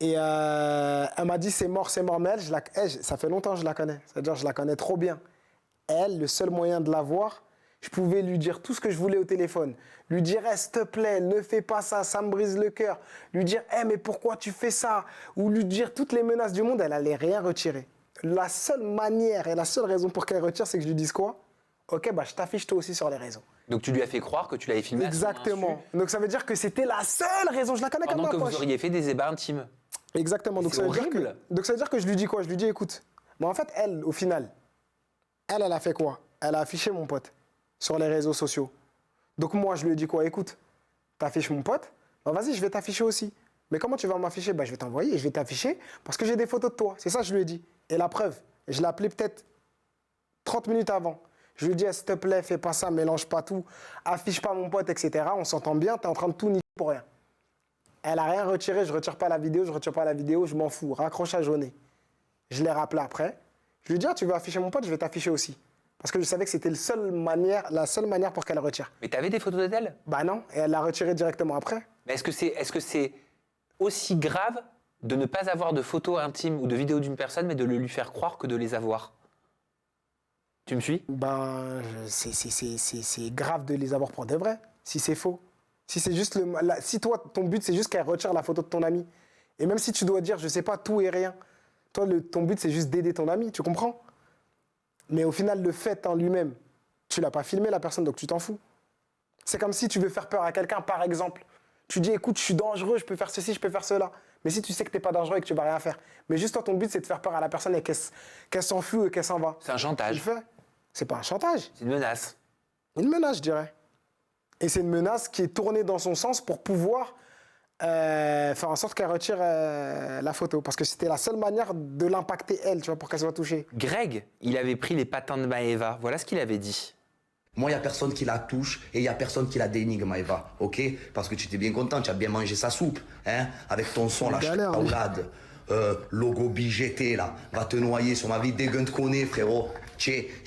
Et elle m'a dit, c'est mort, mais elle, ça fait longtemps que je la connais. C'est-à-dire, je la connais trop bien. Elle, le seul moyen de la voir, je pouvais lui dire tout ce que je voulais au téléphone. Lui dire, hey, s'il te plaît, ne fais pas ça, ça me brise le cœur. Lui dire, hey, mais pourquoi tu fais ça? Ou lui dire toutes les menaces du monde, elle allait rien retirer. La seule manière et la seule raison pour qu'elle retire, c'est que je lui dise quoi? Ok, bah je t'affiche toi aussi sur les réseaux. Donc tu lui as fait croire que tu l'avais filmé. Exactement. Donc ça veut dire que c'était la seule raison. Je la connais comme ma poche. Pendant que vous auriez fait des ébats intimes. Exactement. Donc ça veut dire que je lui dis quoi? Je lui dis, écoute, mais en fait, elle, au final, elle a fait quoi? Elle a affiché mon pote sur les réseaux sociaux. Donc moi, je lui ai dit quoi? Écoute, t'affiches mon pote, bah vas-y, je vais t'afficher aussi. Mais comment tu vas m'afficher? Bah je vais t'envoyer et je vais t'afficher parce que j'ai des photos de toi. C'est ça que je lui ai dit. Et la preuve, je l'ai appelé peut-être 30 minutes avant. Je lui ai dit, s'il te plaît, fais pas ça, mélange pas tout, affiche pas mon pote, etc. On s'entend bien, t'es en train de tout niquer pour rien. Elle a rien retiré, je retire pas la vidéo, je m'en fous, raccroche à jaune. Je l'ai rappelé après. Je lui ai dit, ah, tu veux afficher mon pote, je vais t'afficher aussi. Parce que je savais que c'était la seule manière pour qu'elle retire. Mais t'avais des photos d'elle? Bah non, et elle l'a retiré directement après. Mais est-ce que c'est aussi grave de ne pas avoir de photos intimes ou de vidéos d'une personne, mais de le lui faire croire que de les avoir. Tu me suis? Ben, c'est grave de les avoir pour de vrai, si c'est faux. Si c'est juste si toi, ton but, c'est juste qu'elle retire la photo de ton ami. Et même si tu dois dire, je sais pas, tout et rien. Toi, ton but, c'est juste d'aider ton ami, tu comprends? Mais au final, le fait en lui-même, tu l'as pas filmé, la personne, donc tu t'en fous. C'est comme si tu veux faire peur à quelqu'un, par exemple. Tu dis, écoute, je suis dangereux, je peux faire ceci, je peux faire cela. Mais si tu sais que t'es pas dangereux et que tu vas rien faire. Mais juste toi, ton but, c'est de faire peur à la personne et qu'elle s'enfuit et qu'elle s'en va. C'est un Tu le chantage. fais. C'est pas un chantage. C'est une menace. Une menace, je dirais. Et c'est une menace qui est tournée dans son sens pour pouvoir faire en sorte qu'elle retire la photo. Parce que c'était la seule manière de l'impacter, elle, tu vois, pour qu'elle soit touchée. Greg, il avait pris les patins de Maëva. Voilà ce qu'il avait dit. Moi, il n'y a personne qui la touche et il n'y a personne qui la dénigre, Maëva, ok? Parce que tu étais bien content, tu as bien mangé sa soupe, hein? Avec ton son, la Galère, oui. chaoulade, logo BGT, là, va te noyer sur ma vie, dégueu te connaît, frérot. Tu es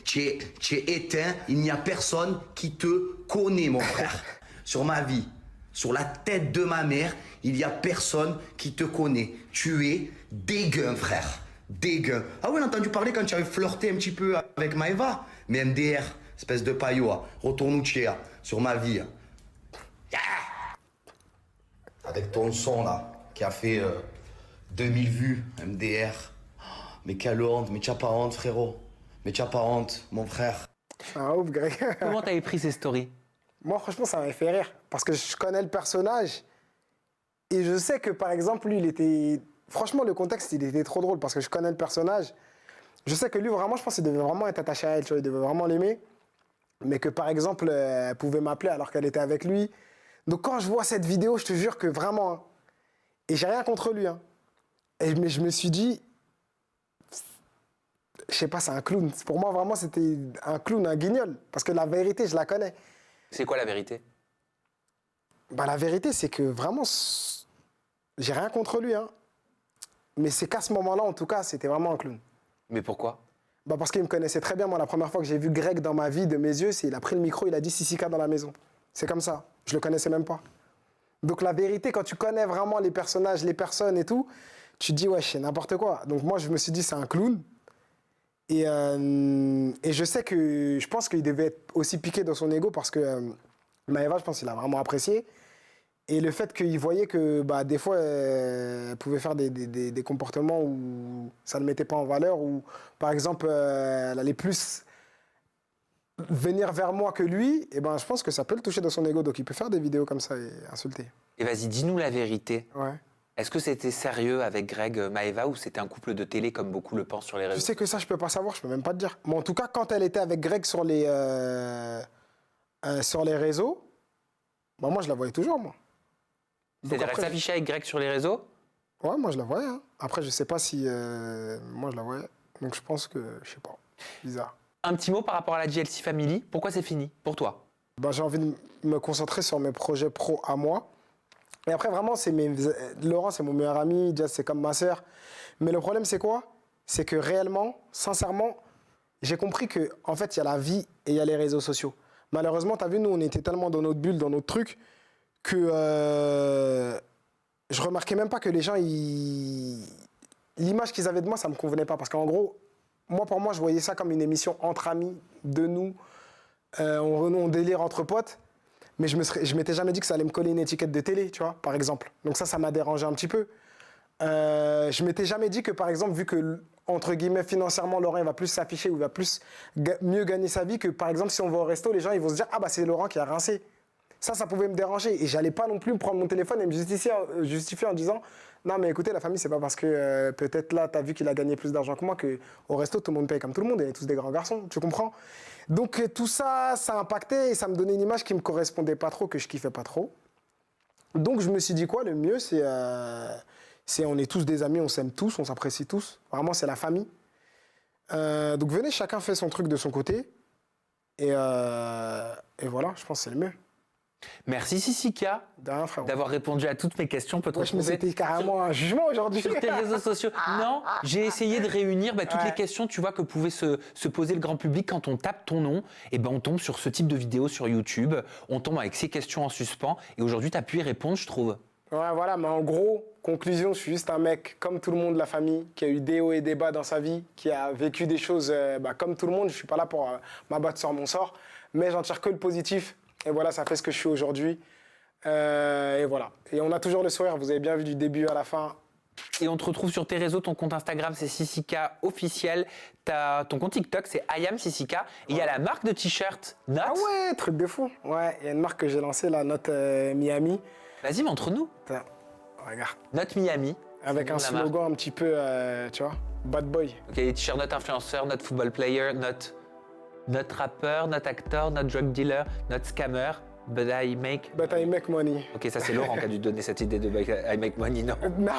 éteint, il n'y a personne qui te connaît, mon frère. Sur ma vie, sur la tête de ma mère, il n'y a personne qui te connaît. Tu es dégueu, frère. Dégueu. Ah oui, on a entendu parler quand tu avais flirté un petit peu avec Maëva. Mais MDR, espèce de paillot, retourne sur ma vie. Yeah. Avec ton son, là, qui a fait 2000 vues, MDR. Mais quelle honte, mais tu n'as pas honte, frérot. Mais tu n'as pas honte, mon frère. Ah ouf, Greg. Comment t'avais pris ces stories? Moi, franchement, ça m'avait fait rire. Parce que je connais le personnage. Et je sais que, par exemple, lui, il était... Franchement, le contexte, il était trop drôle. Parce que je connais le personnage. Je sais que lui, vraiment, je pense qu'il devait vraiment être attaché à elle. Tu vois, il devait vraiment l'aimer. Mais que, par exemple, elle pouvait m'appeler alors qu'elle était avec lui. Donc, quand je vois cette vidéo, je te jure que vraiment... hein, et j'ai rien contre lui. Hein, mais je me suis dit... Je sais pas, c'est un clown. Pour moi, vraiment, c'était un clown, un guignol. Parce que la vérité, je la connais. C'est quoi la vérité? Bah, la vérité, c'est que vraiment, j'ai rien contre lui. Hein. Mais c'est qu'à ce moment-là, en tout cas, c'était vraiment un clown. Mais pourquoi? Bah, parce qu'il me connaissait très bien. Moi, la première fois que j'ai vu Greg dans ma vie, de mes yeux, c'est il a pris le micro, il a dit Sissika dans la maison. C'est comme ça. Je le connaissais même pas. Donc, la vérité, quand tu connais vraiment les personnages, les personnes et tout, tu te dis, ouais, c'est n'importe quoi. Donc, moi, je me suis dit, c'est un clown. Et je sais que je pense qu'il devait être aussi piqué dans son ego parce que Maëva, je pense qu'il a vraiment apprécié. Et le fait qu'il voyait que bah, des fois, elle pouvait faire des comportements où ça ne le mettait pas en valeur, ou par exemple, elle allait plus venir vers moi que lui, et ben, je pense que ça peut le toucher dans son ego. Donc il peut faire des vidéos comme ça et insulter. Et vas-y, dis-nous la vérité. Ouais. Est-ce que c'était sérieux avec Greg, Maëva, ou c'était un couple de télé comme beaucoup le pensent sur les Je réseaux? sais que ça, je peux pas savoir, je peux même pas te dire. Mais en tout cas, quand elle était avec Greg sur les réseaux, bah, moi, je la voyais toujours, moi. Donc C'est-à-dire après, elle s'affichait avec Greg sur les réseaux? Ouais, moi, je la voyais. Hein. Après, je sais pas si... moi, je la voyais. Donc, je pense que... Je sais pas. Bizarre. Un petit mot par rapport à la GLC Family. Pourquoi c'est fini pour toi? Bah, j'ai envie de me concentrer sur mes projets pro à moi. Et après, vraiment, Laurent, c'est mon meilleur ami. Jazz, c'est comme ma sœur. Mais le problème, c'est quoi? C'est que réellement, sincèrement, j'ai compris qu'en fait, il y a la vie et il y a les réseaux sociaux. Malheureusement, tu as vu, nous, on était tellement dans notre bulle, dans notre truc, que je remarquais même pas que les gens, l'image qu'ils avaient de moi, ça me convenait pas. Parce qu'en gros, pour moi, je voyais ça comme une émission entre amis, de nous. On délire entre potes. Mais je m'étais jamais dit que ça allait me coller une étiquette de télé, tu vois, par exemple. Donc ça m'a dérangé un petit peu. Je m'étais jamais dit que, par exemple, vu que, entre guillemets, financièrement, Laurent, il va plus s'afficher ou il va plus mieux gagner sa vie, que, par exemple, si on va au resto, les gens, ils vont se dire « Ah, bah, c'est Laurent qui a rincé ». Ça pouvait me déranger. Et j'allais pas non plus me prendre mon téléphone et me justifier en disant « Non, mais écoutez, la famille, c'est pas parce que peut-être là, t'as vu qu'il a gagné plus d'argent que moi qu'au resto, tout le monde paye comme tout le monde et on est tous des grands garçons. » Tu comprends? Donc, tout ça, ça impactait et ça me donnait une image qui me correspondait pas trop, que je kiffais pas trop. Donc, je me suis dit quoi? Le mieux, c'est on est tous des amis, on s'aime tous, on s'apprécie tous. Vraiment, c'est la famille. Donc, venez, chacun fait son truc de son côté. Et voilà, je pense que c'est le mieux. Merci Sissika De rien, frérot. d'avoir répondu à toutes mes questions. On peut te Moi, je me retrouver c'était carrément un jugement aujourd'hui. sur tes réseaux sociaux. Non, j'ai essayé de réunir toutes Ouais. les questions, tu vois, que pouvait se poser le grand public quand on tape ton nom. Et ben on tombe sur ce type de vidéo sur YouTube. On tombe avec ces questions en suspens. Et aujourd'hui, tu as pu y répondre, je trouve. Ouais, voilà, mais en gros, conclusion, je suis juste un mec comme tout le monde de la famille, qui a eu des hauts et des bas dans sa vie, qui a vécu des choses comme tout le monde. Je suis pas là pour m'abattre sur mon sort, mais j'en tire que le positif. Et voilà, ça fait ce que je suis aujourd'hui. Et voilà. Et on a toujours le sourire, vous avez bien vu du début à la fin. Et on te retrouve sur tes réseaux, ton compte Instagram c'est Sissika officiel, ton compte TikTok c'est IamSissika, et il y a la marque de t-shirt Note. Ah ouais, truc de fou. Ouais, il y a une marque que j'ai lancée, la Note Miami. Vas-y, montre-nous. Putain, regarde. Note Miami. Avec un C'est le nom de la slogan un petit peu, tu vois, bad boy. Ok, les t-shirts Note influenceur, Note football player, Note rappeur, Note actor, Note drug dealer, Note scammer, but I make... But I make money. Ok, ça c'est Laurent qui a dû donner cette idée de but I make money, non? Non.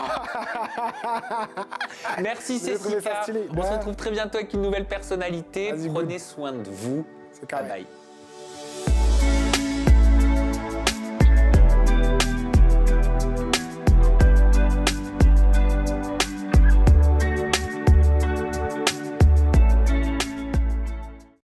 Merci J'ai trouvé ça Sissika. stylé. On se retrouve très bientôt avec une nouvelle personnalité. Vas-y, Prenez soin de vous. C'est carré. Bye bye.